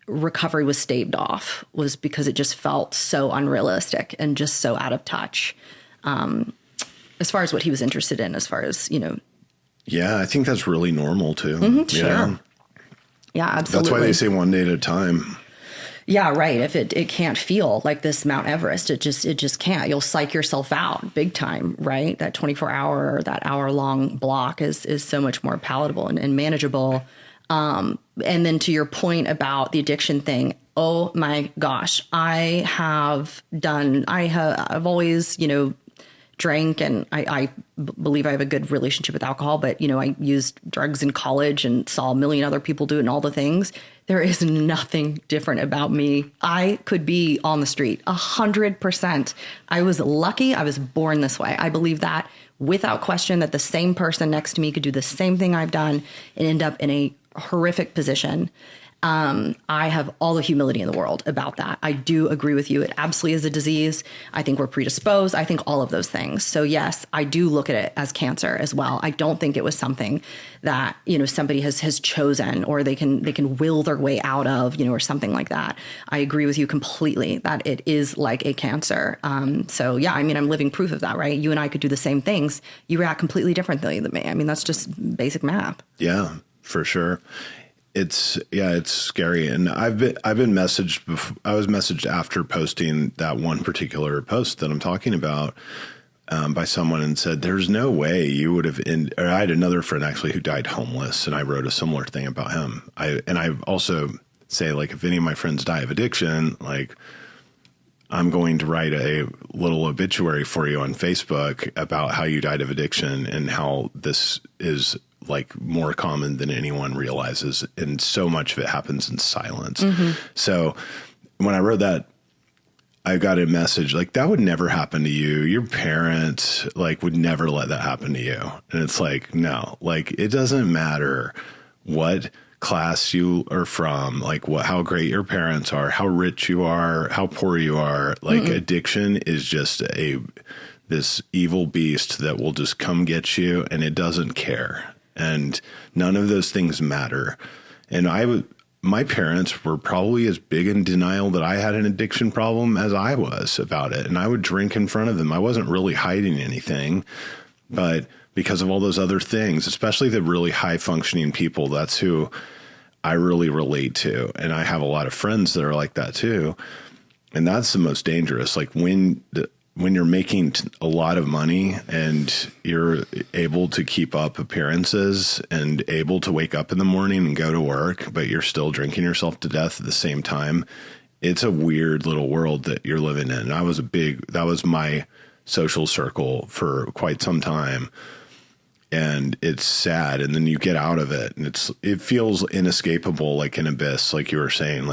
recovery was staved off, was because it just felt so unrealistic and just so out of touch, as far as what he was interested in, as far as, Yeah, I think that's really normal too. Sure. Yeah, absolutely. That's why they say one day at a time. Yeah, right. If it can't feel like this Mount Everest, it just can't. You'll psych yourself out big time, right? That 24-hour or that hour-long block is so much more palatable and manageable. And then to your point about the addiction thing, oh my gosh, I've always, drank, and I believe I have a good relationship with alcohol, but I used drugs in college and saw a million other people do it and all the things. There is nothing different about me. I could be on the street 100%. I was lucky. I was born this way. I believe that without question, that the same person next to me could do the same thing I've done and end up in a horrific position. I have all the humility in the world about that. I do agree with you. It absolutely is a disease. I think we're predisposed. I think all of those things. So yes, I do look at it as cancer as well. I don't think it was something that, somebody has chosen, or they can will their way out of, or something like that. I agree with you completely that it is like a cancer. So yeah, I'm living proof of that, right? You and I could do the same things. You react completely differently than me. That's just basic math. Yeah, for sure. It's scary. And I've been messaged. I was messaged after posting that one particular post that I'm talking about, by someone, and said, there's no way you would have, or I had another friend actually who died homeless, and I wrote a similar thing about him. I also say, like, if any of my friends die of addiction, like, I'm going to write a little obituary for you on Facebook about how you died of addiction and how this is like more common than anyone realizes. And so much of it happens in silence. Mm-hmm. So when I wrote that, I got a message like, that would never happen to you. Your parents would never let that happen to you. And it's like, no, it doesn't matter what class you are from, how great your parents are, how rich you are, how poor you are. Addiction is just this evil beast that will just come get you, and it doesn't care. And none of those things matter. And my parents were probably as big in denial that I had an addiction problem as I was about it. And I would drink in front of them. I wasn't really hiding anything, but because of all those other things, especially the really high functioning people, that's who I really relate to. And I have a lot of friends that are like that too. And that's the most dangerous. When you're making a lot of money and you're able to keep up appearances and able to wake up in the morning and go to work, but you're still drinking yourself to death at the same time, it's a weird little world that you're living in. That was my social circle for quite some time. And it's sad. And then you get out of it and it feels inescapable, like an abyss, like you were saying.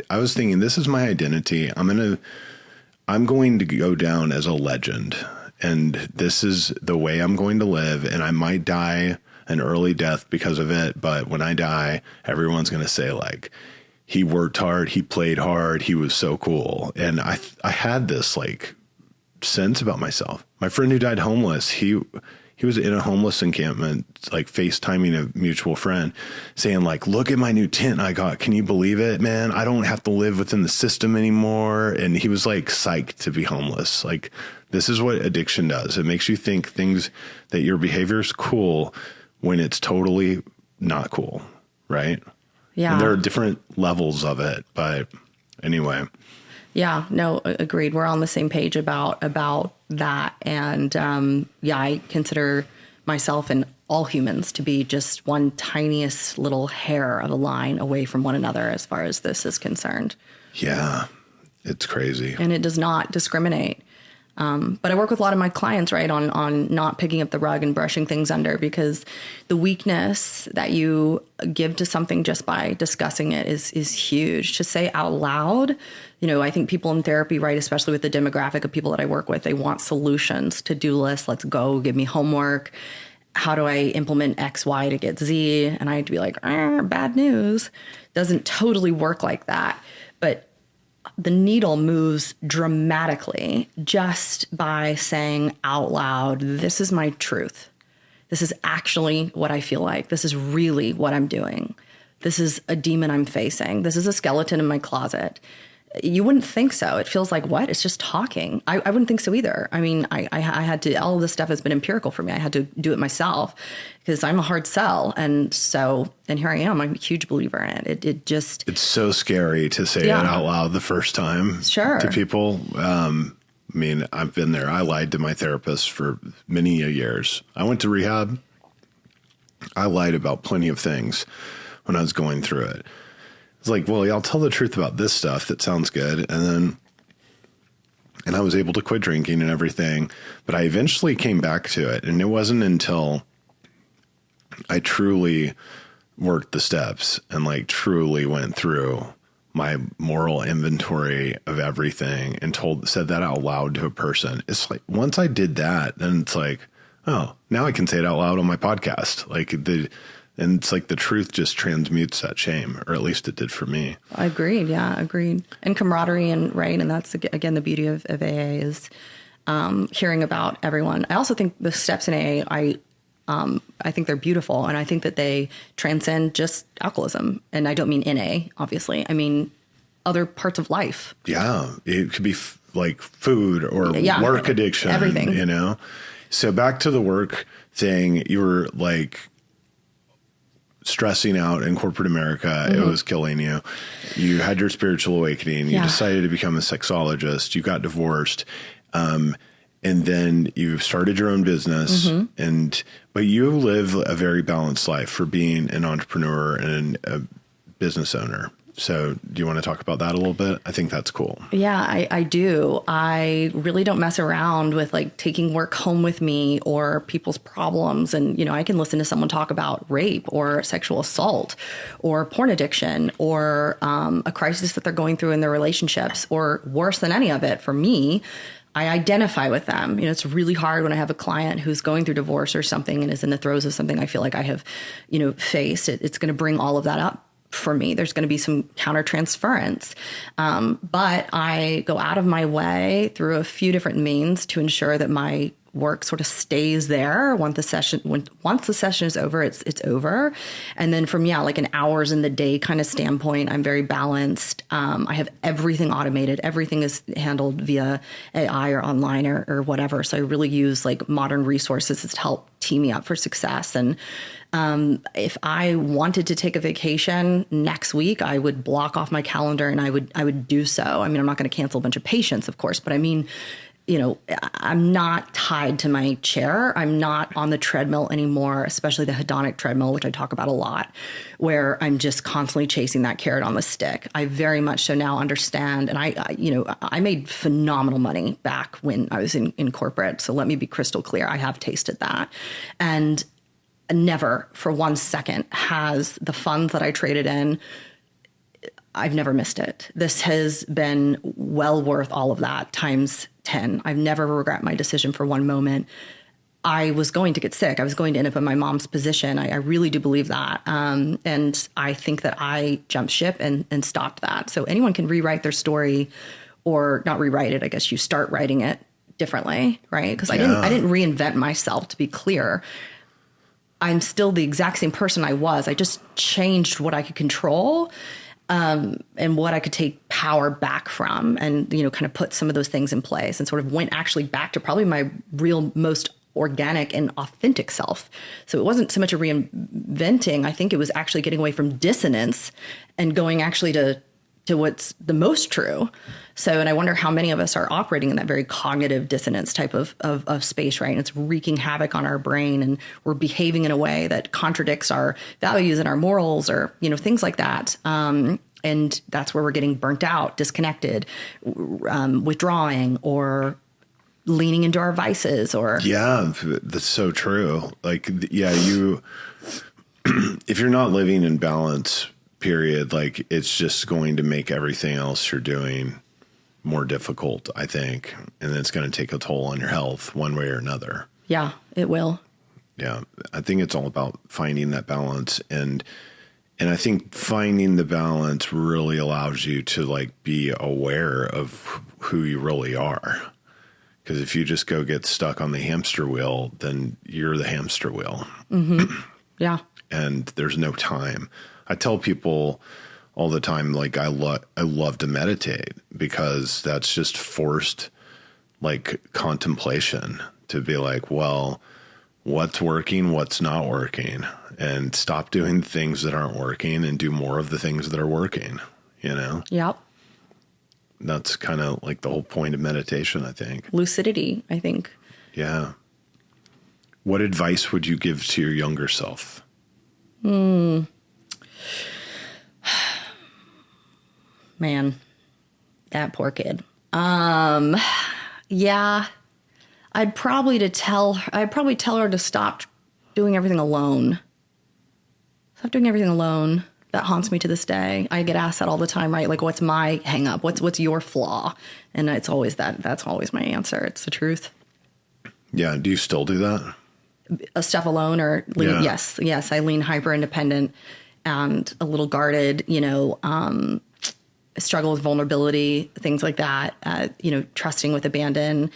I was thinking, this is my identity. I'm going to go down as a legend, and this is the way I'm going to live. And I might die an early death because of it. But when I die, everyone's going to say, he worked hard, he played hard, he was so cool. And I had this sense about myself. My friend who died homeless, he was in a homeless encampment, FaceTiming a mutual friend, saying look at my new tent I got. Can you believe it, man? I don't have to live within the system anymore. And he was psyched to be homeless. This is what addiction does. It makes you think things that your behavior is cool when it's totally not cool. Right. Yeah. And there are different levels of it, but anyway. Yeah, no, agreed. We're on the same page about that. And I consider myself and all humans to be just one tiniest little hair of a line away from one another as far as this is concerned. Yeah, it's crazy. And it does not discriminate. But I work with a lot of my clients, right, on not picking up the rug and brushing things under, because the weakness that you give to something just by discussing it is huge. To say out loud, I think people in therapy, right, especially with the demographic of people that I work with, they want solutions, to-do lists. Let's go, give me homework. How do I implement X, Y to get Z? And I have to be like, bad news. Doesn't totally work like that. But the needle moves dramatically just by saying out loud, this is my truth. This is actually what I feel like. This is really what I'm doing. This is a demon I'm facing. This is a skeleton in my closet. You wouldn't think so. It feels like, what? It's just talking. I wouldn't think so either. I mean, I had to, all of this stuff has been empirical for me. I had to do it myself because I'm a hard sell. And here I am. I'm a huge believer in it. It's so scary to say it out loud the first time to people. I mean, I've been there. I lied to my therapist for many years. I went to rehab. I lied about plenty of things when I was going through it. It's like, well, I'll tell the truth about this stuff. That sounds good. And I was able to quit drinking and everything, but I eventually came back to it. And it wasn't until I truly worked the steps and like truly went through my moral inventory of everything and said that out loud to a person. It's like, once I did that, then it's like, oh, now I can say it out loud on my podcast. And it's like the truth just transmutes that shame, or at least it did for me. Agreed. Yeah, agreed. And camaraderie, and that's, again, the beauty of AA is hearing about everyone. I also think the steps in AA, I think they're beautiful, and I think that they transcend just alcoholism. And I don't mean NA, obviously. I mean other parts of life. Yeah, it could be like food or work addiction. Everything. So back to the work thing, you were like stressing out in corporate America. Mm-hmm. It was killing you. You had your spiritual awakening. You decided to become a sexologist. You got divorced. And then you started your own business. Mm-hmm. But you live a very balanced life for being an entrepreneur and a business owner. So do you want to talk about that a little bit? I think that's cool. Yeah, I do. I really don't mess around with like taking work home with me or people's problems. And, I can listen to someone talk about rape or sexual assault or porn addiction or a crisis that they're going through in their relationships, or worse than any of it for me, I identify with them. It's really hard when I have a client who's going through divorce or something and is in the throes of something I feel like I have, faced. It's going to bring all of that up for me. There's going to be some countertransference. But I go out of my way through a few different means to ensure that my work sort of stays there. Once the session is over, it's over. And then from, like an hours in the day kind of standpoint, I'm very balanced. I have everything automated. Everything is handled via AI or online or whatever. So I really use like modern resources to help tee me up for success. And if I wanted to take a vacation next week, I would block off my calendar and I would do so. I mean, I'm not going to cancel a bunch of patients, of course, but I mean, I'm not tied to my chair. I'm not on the treadmill anymore, especially the hedonic treadmill, which I talk about a lot, where I'm just constantly chasing that carrot on the stick. I very much so now understand. And I made phenomenal money back when I was in corporate. So let me be crystal clear. I have tasted that. And never for 1 second has the funds that I traded in, I've never missed it. This has been well worth all of that times 10. I've never regret my decision for one moment. I was going to get sick. I was going to end up in my mom's position. I really do believe that. And I think that I jumped ship and stopped that. So anyone can rewrite their story, or not rewrite it. I guess you start writing it differently, right? Because I didn't reinvent myself, to be clear. I'm still the exact same person I was. I just changed what I could control and what I could take power back from, and, kind of put some of those things in place, and sort of went actually back to probably my real most organic and authentic self. So it wasn't so much a reinventing. I think it was actually getting away from dissonance and going actually to to what's the most true. So, and I wonder how many of us are operating in that very cognitive dissonance type of space, right? And it's wreaking havoc on our brain, and we're behaving in a way that contradicts our values and our morals, or, things like that. And that's where we're getting burnt out, disconnected, withdrawing, or leaning into our vices, or. Yeah, that's so true. Like, yeah, if you're not living in balance, period, like, it's just going to make everything else you're doing more difficult, I think. And it's going to take a toll on your health one way or another. Yeah, it will. Yeah. I think it's all about finding that balance. And I think finding the balance really allows you to, like, be aware of who you really are. Because if you just go get stuck on the hamster wheel, then you're the hamster wheel. Mm-hmm. Yeah. And there's no time. I tell people all the time, like, I love to meditate, because that's just forced, like, contemplation, to be like, well, what's working, what's not working, and stop doing things that aren't working and do more of the things that are working, Yep. That's kind of like the whole point of meditation, I think. Lucidity, I think. Yeah. What advice would you give to your younger self? Man, that poor kid. Yeah, I'd probably tell her to stop doing everything alone. Stop doing everything alone. That haunts me to this day. I get asked that all the time, right? Like, what's my hang up? What's your flaw? And it's always that's always my answer. It's the truth. Yeah. Do you still do that? Stuff alone, or lean, Yeah. Yes. I lean hyper independent and a little guarded, struggle with vulnerability, things like that, trusting with abandon.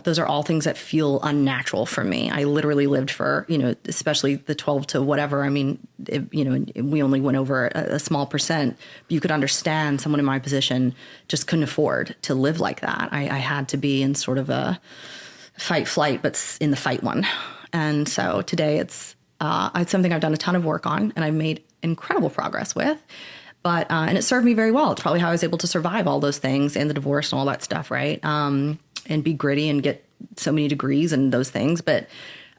Those are all things that feel unnatural for me. I literally lived for, especially the 12 to whatever. I mean, we only went over a small percent. But you could understand someone in my position just couldn't afford to live like that. I had to be in sort of a fight flight, but in the fight one. And so today it's something I've done a ton of work on, and I've made incredible progress with. But and it served me very well. It's probably how I was able to survive all those things and the divorce and all that stuff, right? And be gritty and get so many degrees and those things. But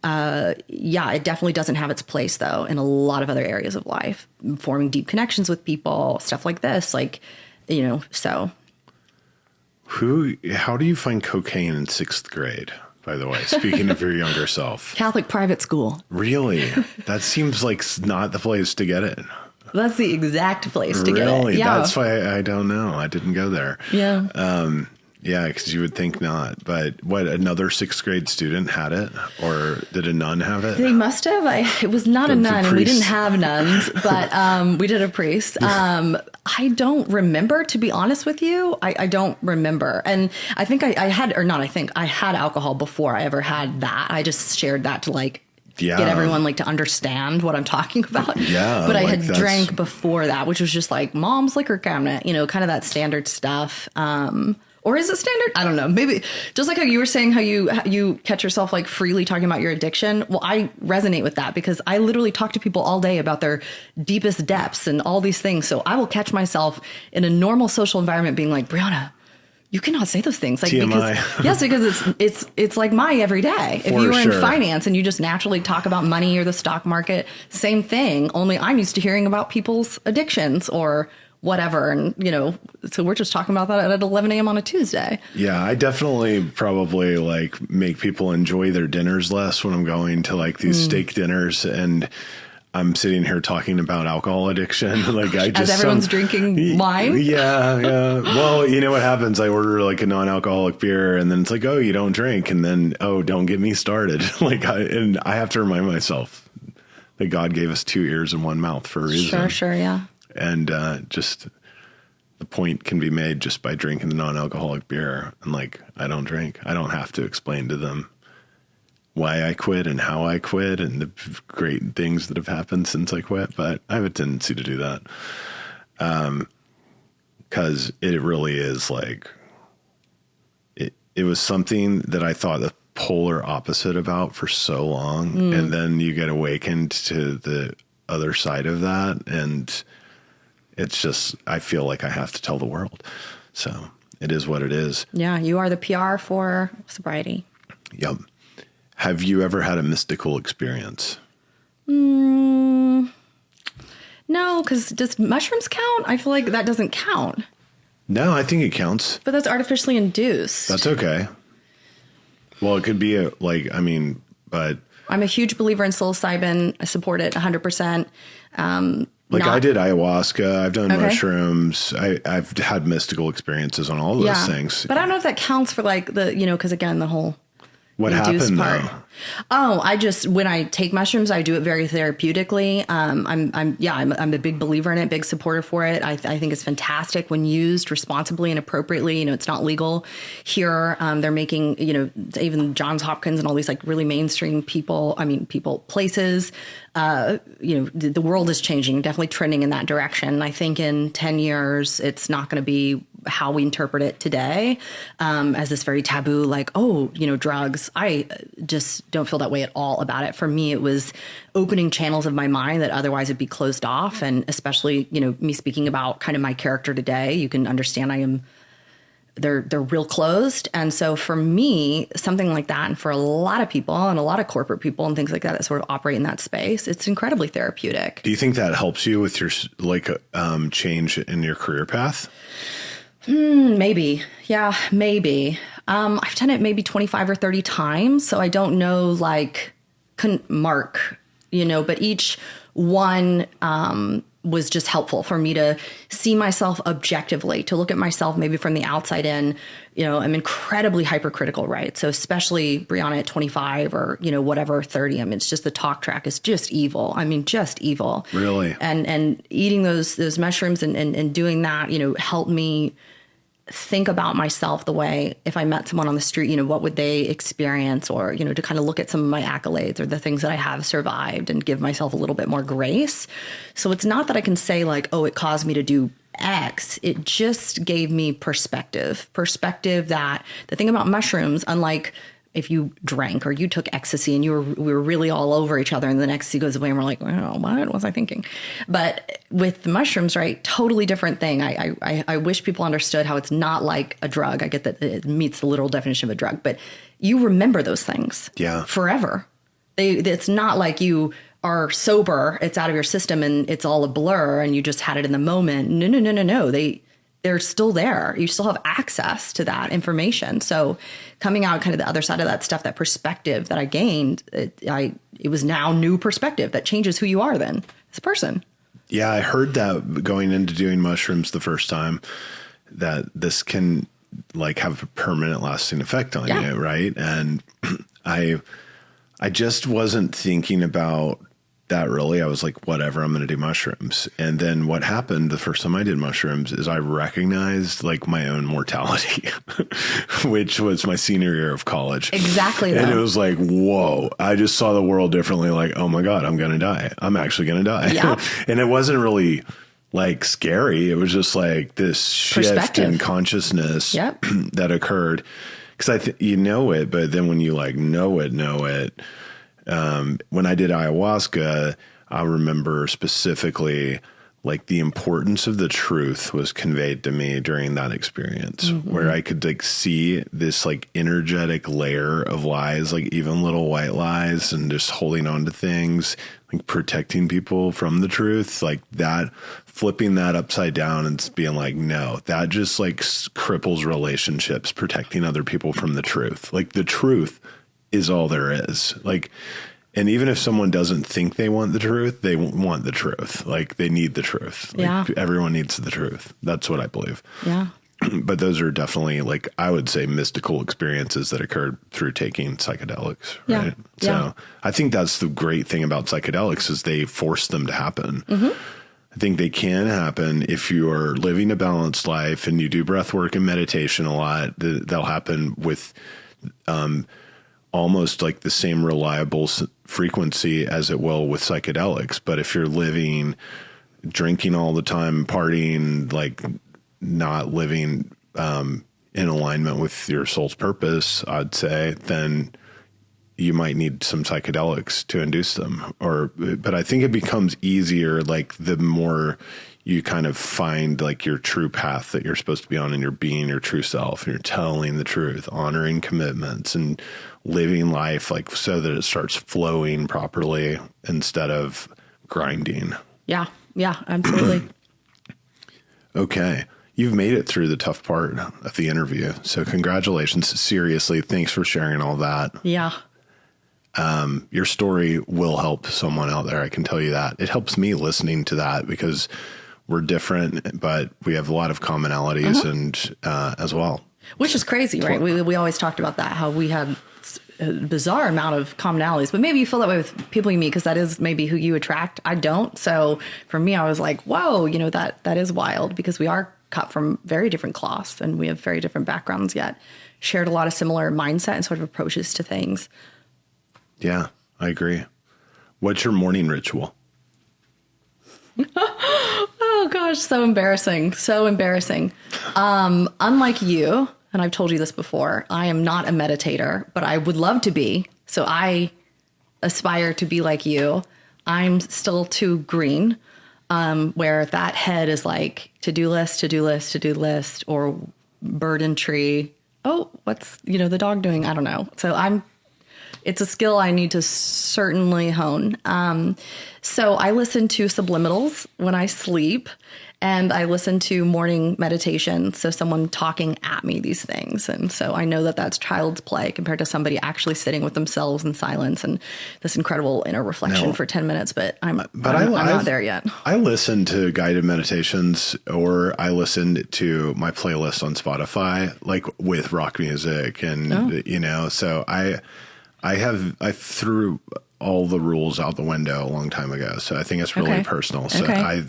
it definitely doesn't have its place, though, in a lot of other areas of life. Forming deep connections with people, stuff like this, so. How do you find cocaine in 6th grade, by the way? Speaking of your younger self. Catholic private school. Really? That seems like not the place to get it. That's the exact place to get it. Really? Yeah. That's why I don't know. I didn't go there. Yeah. Yeah, because you would think not. But what, another 6th grade student had it? Or did a nun have it? They must have. It was not a nun, and we didn't have nuns, but we did a priest. I don't remember, to be honest with you. I don't remember. And I think I had alcohol before I ever had that. I just shared that to get everyone to understand what I'm talking about. Yeah. But I had drank before that, which was just like mom's liquor cabinet, kind of that standard stuff. Or is it standard? I don't know. Maybe just like how you were saying, how you catch yourself freely talking about your addiction. Well, I resonate with that, because I literally talk to people all day about their deepest depths and all these things. So I will catch myself in a normal social environment being like, Brianna, you cannot say those things. Because it's like my everyday. If you were in finance and you just naturally talk about money or the stock market, same thing. Only I'm used to hearing about people's addictions or whatever. And, so we're just talking about that at 11 a.m. on a Tuesday. Yeah, I definitely probably make people enjoy their dinners less when I'm going to these steak dinners, and I'm sitting here talking about alcohol addiction. As everyone's drinking wine. Yeah. Well, you know what happens? I order a non-alcoholic beer, and then it's oh, you don't drink. And then, oh, don't get me started. And I have to remind myself that God gave us 2 ears and 1 mouth for a reason. Sure. Yeah. And just the point can be made just by drinking the non-alcoholic beer. And I don't drink. I don't have to explain to them why I quit and how I quit and the great things that have happened since I quit. But I have a tendency to do that. 'Cause it really is it was something that I thought the polar opposite about for so long. And then you get awakened to the other side of that. And it's just, I feel like I have to tell the world. So it is what it is. Yeah. You are the PR for sobriety. Yep. Have you ever had a mystical experience? No, because does mushrooms count? I feel like that doesn't count. No, I think it counts. But that's artificially induced. That's okay. Well, it could be but I'm a huge believer in psilocybin. I support it 100%. I did ayahuasca. I've done mushrooms. I've had mystical experiences on all those things. But I don't know if that counts for like because again, the whole what happened part. though? Oh, when I take mushrooms, I do it very therapeutically. I'm a big believer in it, big supporter for it. I think it's fantastic when used responsibly and appropriately. It's not legal here. They're making, even Johns Hopkins and all these like really mainstream places. The world is changing, definitely trending in that direction. I think in 10 years, it's not going to be how we interpret it today, as this very taboo, like, drugs. I just don't feel that way at all about it. For me, it was opening channels of my mind that otherwise would be closed off. And especially, me speaking about kind of my character today, you can understand they're real closed. And so for me, something like that, and for a lot of people and a lot of corporate people and things like that sort of operate in that space, it's incredibly therapeutic. Do you think that helps you with your change in your career path? Maybe. Yeah, maybe. I've done it maybe 25 or 30 times. So I don't know, couldn't mark, but each one, was just helpful for me to see myself objectively, to look at myself maybe from the outside in. I'm incredibly hypercritical, right? So especially Brianna at 25 or, whatever, 30, it's just the talk track is just evil. Just evil. Really? And eating those mushrooms and doing that, helped me think about myself the way if I met someone on the street, what would they experience, or, to kind of look at some of my accolades or the things that I have survived and give myself a little bit more grace. So it's not that I can say it caused me to do X. It just gave me perspective that the thing about mushrooms, unlike if you drank or you took ecstasy and we were really all over each other and the ecstasy goes away and we're like, oh, what was I thinking? But with the mushrooms, right, totally different thing. I wish people understood how it's not like a drug. I get that it meets the literal definition of a drug, but you remember those things forever. It's not like you are sober, it's out of your system and it's all a blur and you just had it in the moment. No. They're still there. You still have access to that information. So coming out kind of the other side of that stuff, that perspective that I gained, it was now new perspective that changes who you are then as a person. Yeah, I heard that going into doing mushrooms the first time, that this can have a permanent lasting effect on you, right? And I just wasn't thinking about that really. I was like, whatever, I'm going to do mushrooms. And then what happened the first time I did mushrooms is I recognized my own mortality, which was my senior year of college. Exactly. And it was like, whoa, I just saw the world differently. Oh my God, I'm going to die. I'm actually going to die. Yep. And it wasn't really scary. It was just this shift in consciousness that occurred. Cause it, but then when you know it, when I did ayahuasca, I remember specifically the importance of the truth was conveyed to me during that experience, where I could see this energetic layer of lies, even little white lies, and just holding on to things, protecting people from the truth, that, flipping that upside down and being no, that just cripples relationships, protecting other people from the truth. The truth is all there is. And even if someone doesn't think they want the truth, they want the truth. They need the truth. Everyone needs the truth. That's what I believe. Yeah. But those are definitely I would say mystical experiences that occurred through taking psychedelics. Right. So I think that's the great thing about psychedelics is they force them to happen. I think they can happen if you are living a balanced life and you do breath work and meditation a lot. They'll happen with, almost the same reliable frequency as it will with psychedelics. But if you're drinking all the time, partying, not living in alignment with your soul's purpose, I'd say, then you might need some psychedelics to induce them. But I think it becomes easier the more you kind of find like your true path that you're supposed to be on, and you're being your true self, and you're telling the truth, honoring commitments, and living life like so that it starts flowing properly instead of grinding. Yeah. Yeah, absolutely. Okay. You've made it through the tough part of the interview. So congratulations. Seriously. Thanks for sharing all that. Yeah. Your story will help someone out there. I can tell you that. It helps me listening to that because we're different, but we have a lot of commonalities and as well. Which is crazy, right? We always talked about that, how we had a bizarre amount of commonalities, but maybe you feel that way with people you meet because that is maybe who you attract. I don't. So for me, I was like, whoa, that is wild because we are cut from very different cloths and we have very different backgrounds, yet shared a lot of similar mindset and sort of approaches to things. Yeah, I agree. What's your morning ritual? Oh gosh, so embarrassing. So embarrassing. Unlike you, and I've told you this before, I am not a meditator, but I would love to be. So I aspire to be like you. I'm still too green, where that head is like to-do list, to-do list, to-do list, or bird and tree. Oh, what's, the dog doing? I don't know. So it's a skill I need to certainly hone. So I listen to subliminals when I sleep, and I listen to morning meditation. So someone talking at me these things. And so I know that that's child's play compared to somebody actually sitting with themselves in silence and this incredible inner reflection for 10 minutes. But I'm not there yet. I listen to guided meditations, or I listen to my playlist on Spotify, like with rock music and, so I threw all the rules out the window a long time ago. So I think it's really personal. So I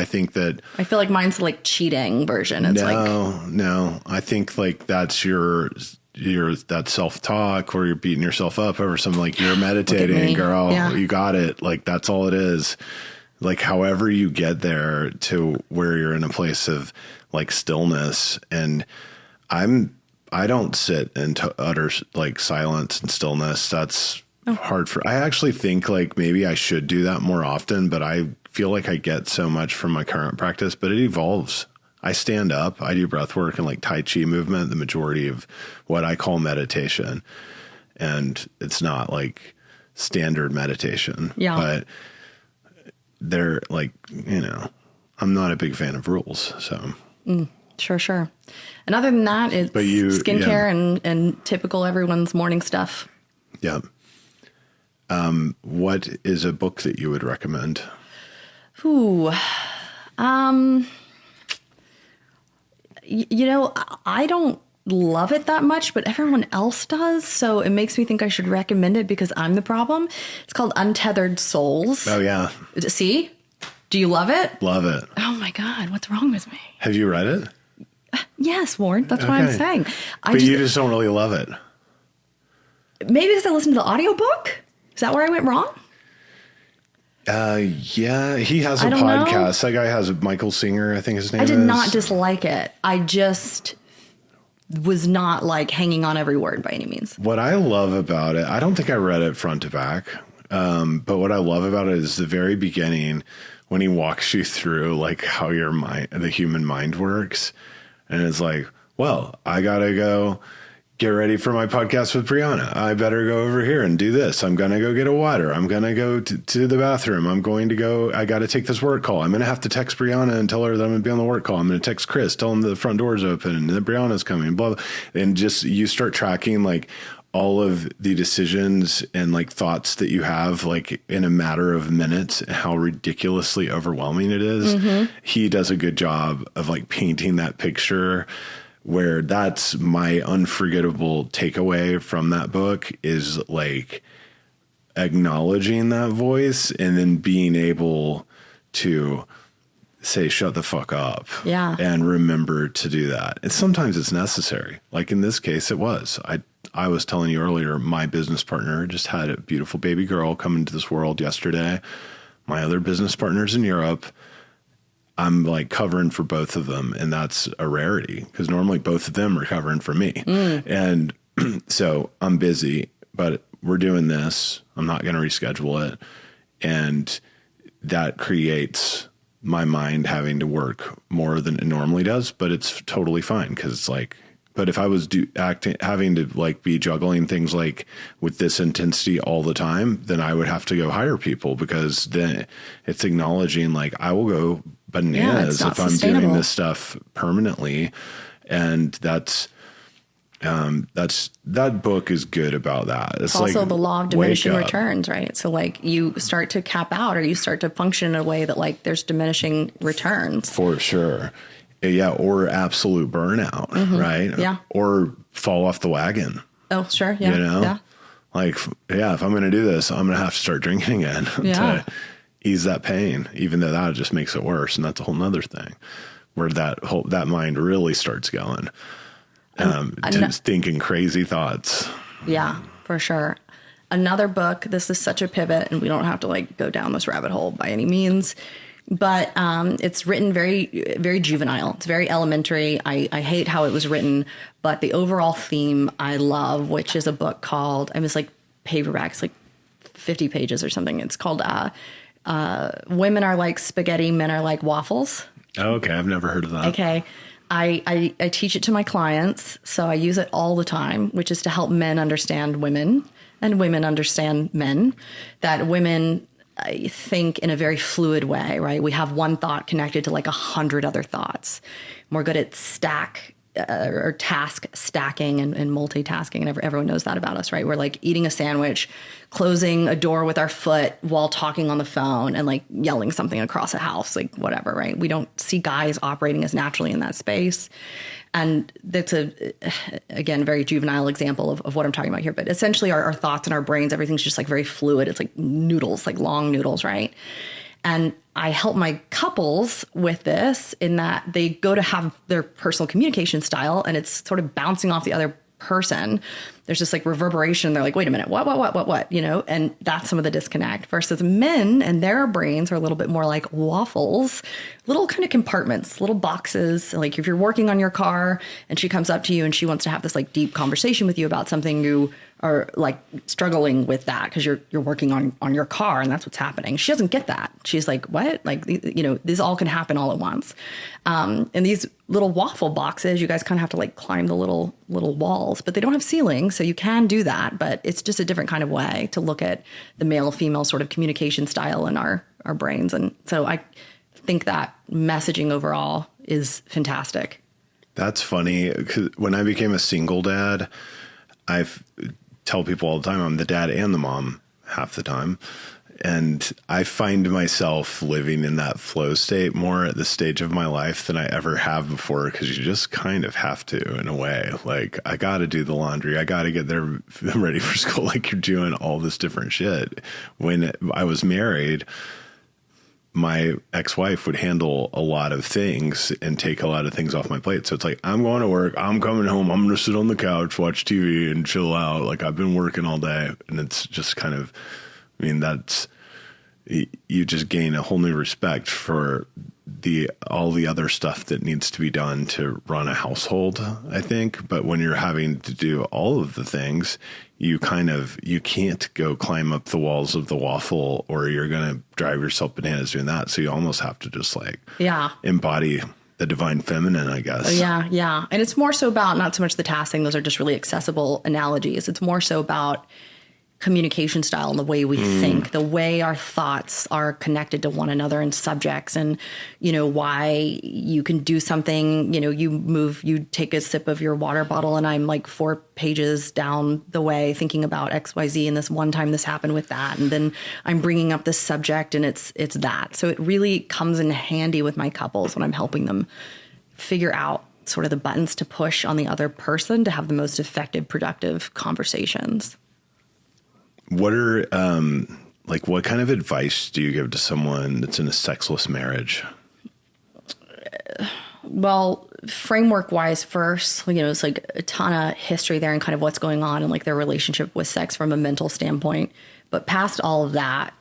think that I feel like mine's like cheating version. It's no. I think like that's your that self-talk where you're beating yourself up over something, like you're meditating, girl. Yeah. You got it. Like that's all it is. Like however you get there to where you're in a place of like stillness, and I don't sit in utter like silence and stillness. That's hard I actually think like maybe I should do that more often, but I feel like I get so much from my current practice, but it evolves. I stand up, I do breath work and like Tai Chi movement, the majority of what I call meditation. And it's not like standard meditation, but they're like, I'm not a big fan of rules. So Sure. And other than that, it's skincare and typical everyone's morning stuff. Yeah. What is a book that you would recommend? I don't love it that much, but everyone else does. So it makes me think I should recommend it because I'm the problem. It's called Untethered Souls. Oh, yeah. See? Do you love it? Love it. Oh, my God. What's wrong with me? Have you read it? Yes, Warren. That's what I'm saying. You just don't really love it. Maybe because I listened to the audiobook? Is that where I went wrong? Yeah, he has a podcast. That guy has Michael Singer, I think his name is. I did not dislike it. I just was not like hanging on every word by any means. What I love about it, I don't think I read it front to back. But what I love about it is the very beginning when he walks you through like how the human mind works. And it's like, well, I got to go get ready for my podcast with Brianna. I better go over here and do this. I'm going to go get a water. I'm going to go to the bathroom. I got to take this work call. I'm going to have to text Brianna and tell her that I'm going to be on the work call. I'm going to text Chris, tell him the front door's open and that Brianna's coming, blah, blah. And just, you start tracking like all of the decisions and like thoughts that you have like in a matter of minutes, how ridiculously overwhelming it is. Mm-hmm. He does a good job of like painting that picture, where that's my unforgettable takeaway from that book is like acknowledging that voice and then being able to say, shut the fuck up. Yeah. And remember to do that. And sometimes it's necessary. Like in this case, it was. I was telling you earlier, my business partner just had a beautiful baby girl come into this world yesterday. My other business partners in Europe, I'm like covering for both of them. And that's a rarity because normally both of them are covering for me. And so I'm busy, but we're doing this. I'm not going to reschedule it. And that creates my mind having to work more than it normally does, but it's totally fine because it's like, but if I was having to like be juggling things like with this intensity all the time, then I would have to go hire people, because then it's acknowledging like I will go bananas if I'm doing this stuff permanently. And that book is good about that. It's also like the law of diminishing returns, right? So like you start to cap out, or you start to function in a way that like there's diminishing returns. For sure. Yeah. Or absolute burnout, right? Yeah. Or fall off the wagon. Oh, sure. Yeah. You know? Yeah. Like, yeah, if I'm going to do this, I'm going to have to start drinking again to ease that pain, even though that just makes it worse. And that's a whole nother thing where that mind really starts going. Thinking crazy thoughts. Yeah, for sure. Another book, this is such a pivot, and we don't have to like go down this rabbit hole by any means, but it's written very, very juvenile. It's very elementary. I hate how it was written, but the overall theme I love, which is a book called, it's like paperback, it's like 50 pages or something. It's called Women Are Like Spaghetti, Men Are Like Waffles. Oh, okay. I've never heard of that. Okay. I teach it to my clients, so I use it all the time, which is to help men understand women and women understand men, that women think in a very fluid way, right? We have one thought connected to like 100 other thoughts. We're good at task stacking and multitasking, and everyone knows that about us, right? We're like eating a sandwich, closing a door with our foot while talking on the phone, and like yelling something across a house, like whatever, right? We don't see guys operating as naturally in that space. And that's again, very juvenile example of what I'm talking about here. But essentially our thoughts and our brains, everything's just like very fluid. It's like noodles, like long noodles, right? And I help my couples with this in that they go to have their personal communication style, and it's sort of bouncing off the other person. There's just like reverberation. They're like, wait a minute, what, you know? And that's some of the disconnect. Versus men and their brains are a little bit more like waffles, little kind of compartments, little boxes. Like if you're working on your car and she comes up to you and she wants to have this like deep conversation with you about something, you are like struggling with that because you're working on your car, and that's what's happening. She doesn't get that. She's like, what? Like, you know, this all can happen all at once. And these little waffle boxes, you guys kind of have to like climb the little walls, but they don't have ceilings. So you can do that, but it's just a different kind of way to look at the male female sort of communication style in our brains. And so I think that messaging overall is fantastic. That's funny. 'Cause when I became a single dad, tell people all the time I'm the dad and the mom half the time. And I find myself living in that flow state more at this stage of my life than I ever have before, because you just kind of have to, in a way. Like, I got to do the laundry. I got to get them ready for school. Like, you're doing all this different shit. When I was married, my ex-wife would handle a lot of things and take a lot of things off my plate. So it's like, I'm going to work, I'm coming home, I'm going to sit on the couch, watch TV and chill out. Like, I've been working all day. And it's just kind of, I mean, you just gain a whole new respect for all the other stuff that needs to be done to run a household, I think. But when you're having to do all of the things, you can't go climb up the walls of the waffle, or you're going to drive yourself bananas doing that. So you almost have to just embody the divine feminine, I guess. Yeah. Yeah. And it's more so about not so much the task thing. Those are just really accessible analogies. It's more so about communication style and the way we think, the way our thoughts are connected to one another and subjects, and, you know, why you can do something, you know, you take a sip of your water bottle and I'm like 4 pages down the way thinking about XYZ, and this one time this happened with that. And then I'm bringing up this subject and it's that. So it really comes in handy with my couples when I'm helping them figure out sort of the buttons to push on the other person to have the most effective, productive conversations. What are, what kind of advice do you give to someone that's in a sexless marriage? Well, framework wise first, you know, it's like a ton of history there and kind of what's going on and like their relationship with sex from a mental standpoint. But past all of that,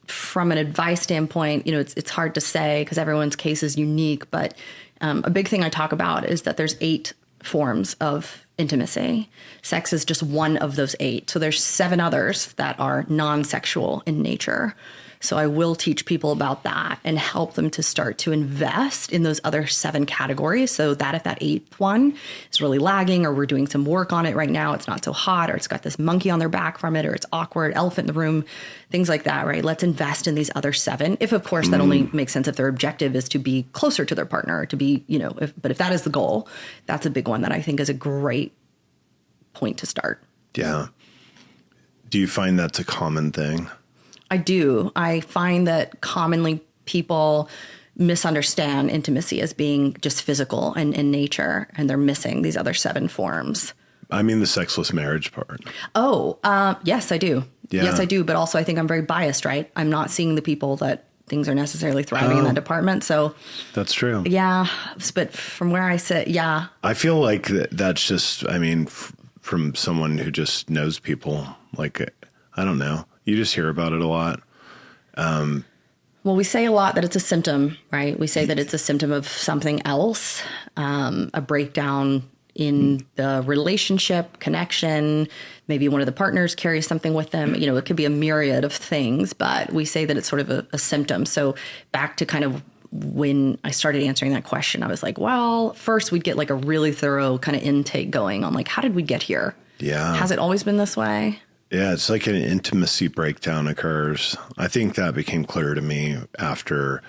from an advice standpoint, you know, it's hard to say because everyone's case is unique. But a big thing I talk about is that there's 8 forms of intimacy. Sex is just one of those 8. So there's 7 others that are non-sexual in nature. So I will teach people about that and help them to start to invest in those other 7 categories. So that if that 8th one is really lagging, or we're doing some work on it right now, it's not so hot, or it's got this monkey on their back from it, or it's awkward, elephant in the room, things like that, right? Let's invest in these other 7. If, of course, that only makes sense if their objective is to be closer to their partner, to be, but if that is the goal, that's a big one that I think is a great point to start. Yeah. Do you find that's a common thing? I do. I find that commonly people misunderstand intimacy as being just physical and in nature, and they're missing these other 7 forms. I mean, the sexless marriage part. Oh, yes, I do. Yeah. Yes, I do. But also I think I'm very biased, right? I'm not seeing the people that things are necessarily thriving in that department. So that's true. Yeah. But from where I sit, yeah. I feel like that's just, I mean, from someone who just knows people, like, I don't know. You just hear about it a lot. Well, we say a lot that it's a symptom, right? We say that it's a symptom of something else, a breakdown in the relationship, connection. Maybe one of the partners carries something with them. It could be a myriad of things, but we say that it's sort of a symptom. So back to kind of when I started answering that question, I was like, well, first we'd get like a really thorough kind of intake going on like, how did we get here? Yeah. Has it always been this way? Yeah, it's like an intimacy breakdown occurs. I think that became clear to me after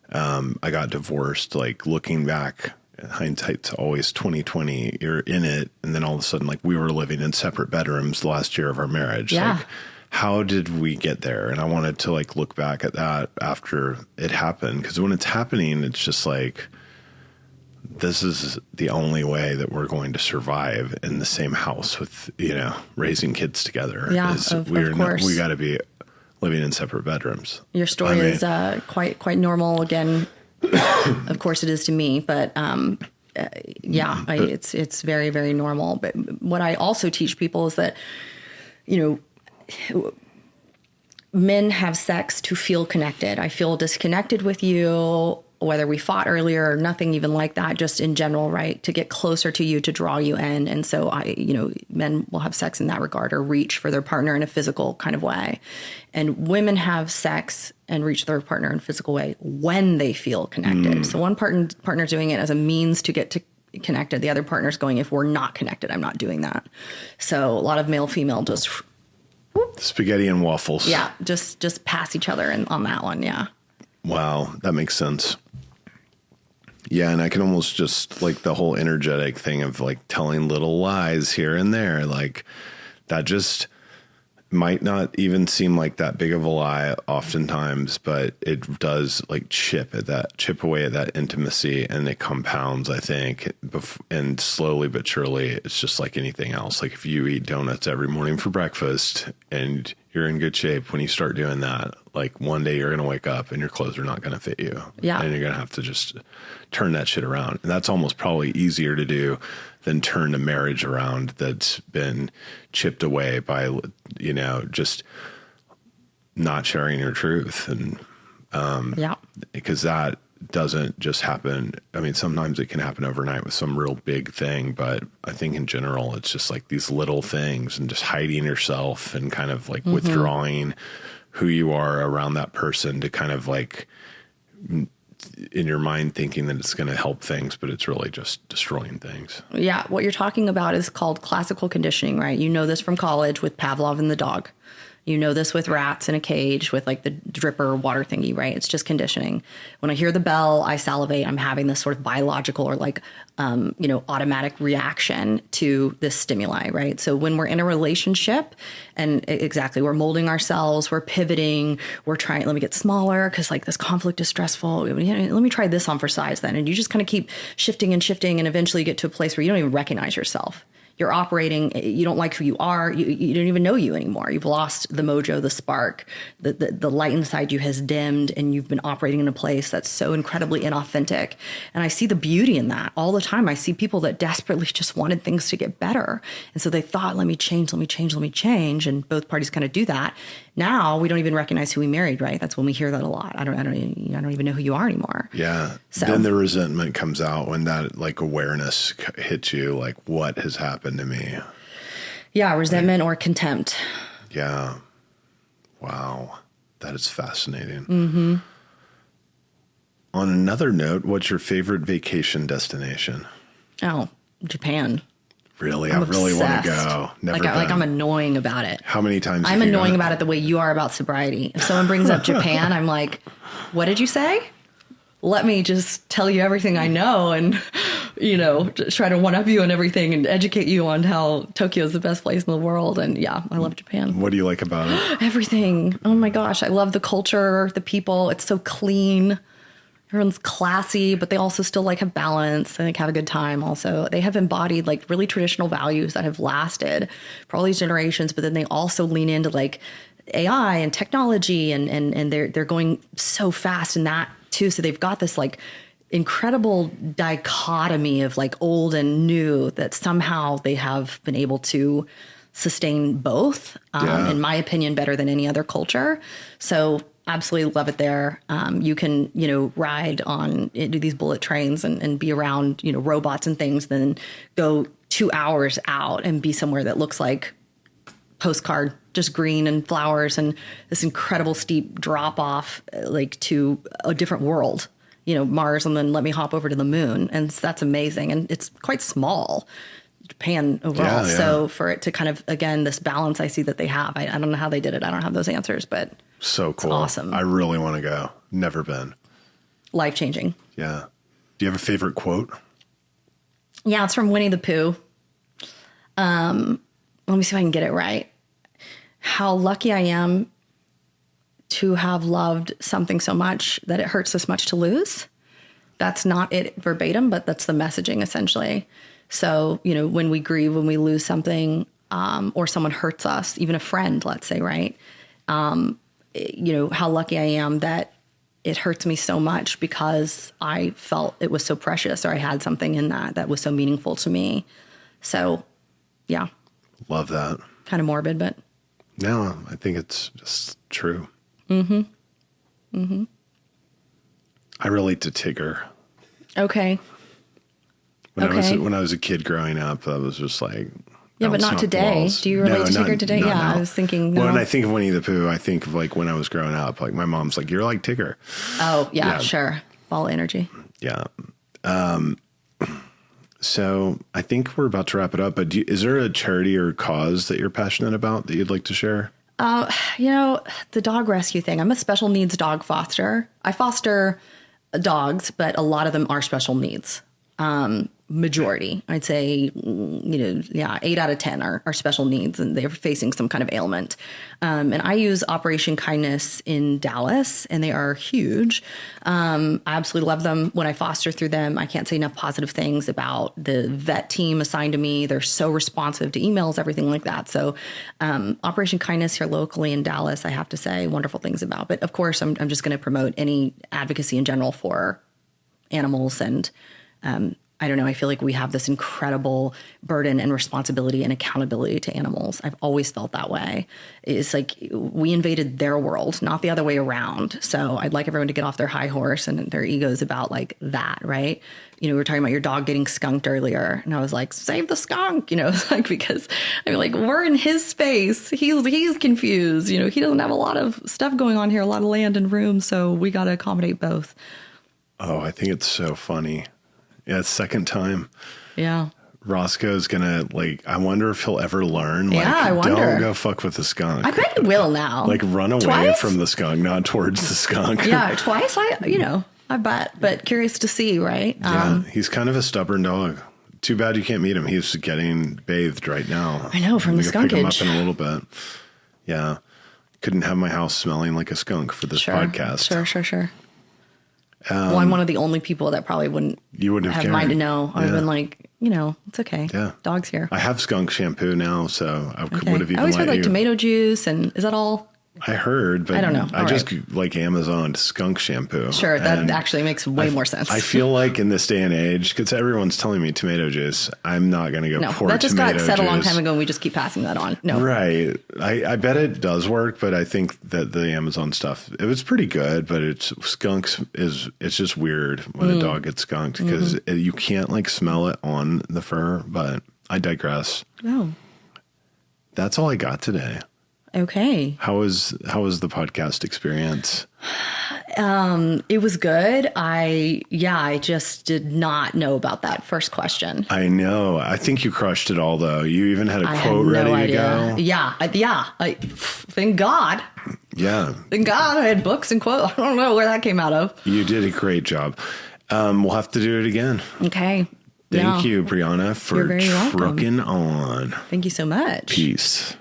I got divorced. Like looking back, hindsight's always 20/20. You're in it, and then all of a sudden, like we were living in separate bedrooms the last year of our marriage. Yeah. Like, how did we get there? And I wanted to like look back at that after it happened, because when it's happening, it's just like, this is the only way that we're going to survive in the same house with, raising kids together. Yeah, of course. We got to be living in separate bedrooms. Your story is quite normal. Again, of course it is to me, but it's very, very normal. But what I also teach people is that, men have sex to feel connected. I feel disconnected with you, whether we fought earlier or nothing even like that, just in general, right? To get closer to you, to draw you in. And so men will have sex in that regard, or reach for their partner in a physical kind of way. And women have sex and reach their partner in a physical way when they feel connected. So one partner's doing it as a means to get to connected. The other partner's going, if we're not connected, I'm not doing that. So a lot of male, female just spaghetti and waffles. Yeah. Just pass each other on that one. Yeah. Wow. That makes sense. Yeah, and I can almost just like the whole energetic thing of like telling little lies here and there, like that just might not even seem like that big of a lie oftentimes, but it does like chip away at that intimacy, and it compounds, I think, and slowly but surely it's just like anything else. Like if you eat donuts every morning for breakfast and you're in good shape, when you start doing that, like one day you're going to wake up and your clothes are not going to fit you. Yeah. And you're going to have to just turn that shit around. And that's almost probably easier to do than turn a marriage around that's been chipped away by, just not sharing your truth. And, because that doesn't just happen. I mean, sometimes it can happen overnight with some real big thing, but I think in general, it's just like these little things and just hiding yourself and kind of like withdrawing who you are around that person to kind of like in your mind thinking that it's going to help things, but it's really just destroying things. Yeah. What you're talking about is called classical conditioning, right? You know this from college with Pavlov and the dog. You know this with rats in a cage with like the dripper water thingy, right? It's just conditioning. When I hear the bell, I salivate. I'm having this sort of biological or like, automatic reaction to this stimuli, right? So when we're in a relationship and exactly, we're molding ourselves, we're pivoting, we're trying, let me get smaller because like this conflict is stressful. Let me try this on for size then. And you just kind of keep shifting and shifting and eventually get to a place where you don't even recognize yourself. You're operating, you don't like who you are, you don't even know you anymore. You've lost the mojo, the spark, the light inside you has dimmed, and you've been operating in a place that's so incredibly inauthentic. And I see the beauty in that all the time. I see people that desperately just wanted things to get better. And so they thought, let me change. And both parties kind of do that. Now we don't even recognize who we married, right? That's when we hear that a lot. I don't even know who you are anymore. Yeah. So then the resentment comes out when that like awareness hits you, like what has happened to me. Yeah. Resentment or contempt. Yeah. Wow. That is fascinating. On another note, what's your favorite vacation destination? Oh, Japan. Really? I'm I really want to obsessed. go. Never Like been. I'm annoying about it. How many times I'm have you annoying gone? about it the way you are about sobriety. If someone brings up Japan, I'm like, what did you say? Let me just tell you everything I know and, just try to one-up you and everything and educate you on how Tokyo is the best place in the world. And yeah, I love Japan. What do you like about it? Everything. Oh my gosh. I love the culture, the people. It's so clean. Everyone's classy, but they also still like have balance and like have a good time. Also, they have embodied like really traditional values that have lasted for all these generations, but then they also lean into like AI and technology and they're going so fast in that too. So they've got this like incredible dichotomy of like old and new that somehow they have been able to sustain both, in my opinion, better than any other culture. So absolutely love it there. You can, ride on, do these bullet trains and be around, robots and things, then go 2 hours out and be somewhere that looks like postcard, just green and flowers and this incredible steep drop off, like to a different world, Mars, and then let me hop over to the moon. And that's amazing. And it's quite small, Japan overall. Yeah. So for it to kind of, again, this balance I see that they have, I don't know how they did it. I don't have those answers, but So cool. awesome. I really want to go. Never been. Life-changing. Yeah. Do you have a favorite quote? Yeah, it's from Winnie the Pooh. Let me see if I can get it right. How lucky I am to have loved something so much that it hurts this much to lose. That's not it verbatim, but that's the messaging essentially. So, when we grieve, when we lose something, or someone hurts us, even a friend, let's say, right? How lucky I am that it hurts me so much because I felt it was so precious, or I had something in that was so meaningful to me. So, yeah. Love that. Kind of morbid, but. No, I think it's just true. I relate to Tigger. Okay. When I was a kid growing up, I was just like, yeah, but not today. Walls. Do you relate to Tigger today? No. I was thinking. No. When I think of Winnie the Pooh, I think of like when I was growing up, like my mom's like, you're like Tigger. Oh, yeah. Sure. Ball energy. Yeah. So I think we're about to wrap it up, but is there a charity or cause that you're passionate about that you'd like to share? The dog rescue thing. I'm a special needs dog foster. I foster dogs, but a lot of them are special needs. Majority, I'd say, 8 out of 10 are special needs and they're facing some kind of ailment. And I use Operation Kindness in Dallas and they are huge. I absolutely love them. When I foster through them, I can't say enough positive things about the vet team assigned to me. They're so responsive to emails, everything like that. So Operation Kindness here locally in Dallas, I have to say wonderful things about. But of course, I'm just going to promote any advocacy in general for animals and I don't know. I feel like we have this incredible burden and responsibility and accountability to animals. I've always felt that way. It's like we invaded their world, not the other way around. So I'd like everyone to get off their high horse and their egos about like that, right? We were talking about your dog getting skunked earlier, and I was like, save the skunk, like because I mean, like we're in his space. He's confused. He doesn't have a lot of stuff going on here, a lot of land and room. So we got to accommodate both. Oh, I think it's so funny. Yeah, it's second time. Yeah. Roscoe's gonna I wonder if he'll ever learn. I wonder. Don't go fuck with the skunk. I bet he will now. Run away Twice? from the skunk, not towards the skunk. Yeah, twice. I bet, but curious to see, right? Yeah, he's kind of a stubborn dog. Too bad you can't meet him. He's getting bathed right now. I know, from the skunkage. Pick him up in a little bit. Yeah, couldn't have my house smelling like a skunk for this podcast. Sure. Well, I'm one of the only people that probably wouldn't have mind to know. I would have been like, it's okay. Yeah. Dog's here. I have skunk shampoo now, so I would have even I always let heard you. Tomato juice, and is that all? I heard, but I don't know. I just Amazon skunk shampoo. Sure, that actually makes way more sense. I feel like in this day and age, because everyone's telling me tomato juice, I'm not going to go pour that just tomato got said juice. a long time ago, and we just keep passing that on. No, right? I bet it does work, but I think that the Amazon stuff, it was pretty good. But it's just weird when a dog gets skunked because you can't smell it on the fur. But I digress. Oh, that's all I got today. Okay. How was the podcast experience? It was good. I just did not know about that first question. I know. I think you crushed it all, though. You even had a I quote had no ready to idea. go. Yeah. Thank God. Yeah. Thank God I had books and quotes. I don't know where that came out of. You did a great job. We'll have to do it again. Okay. Thank you, Brianna, for You're very welcome. trucking on. Thank you so much. Peace.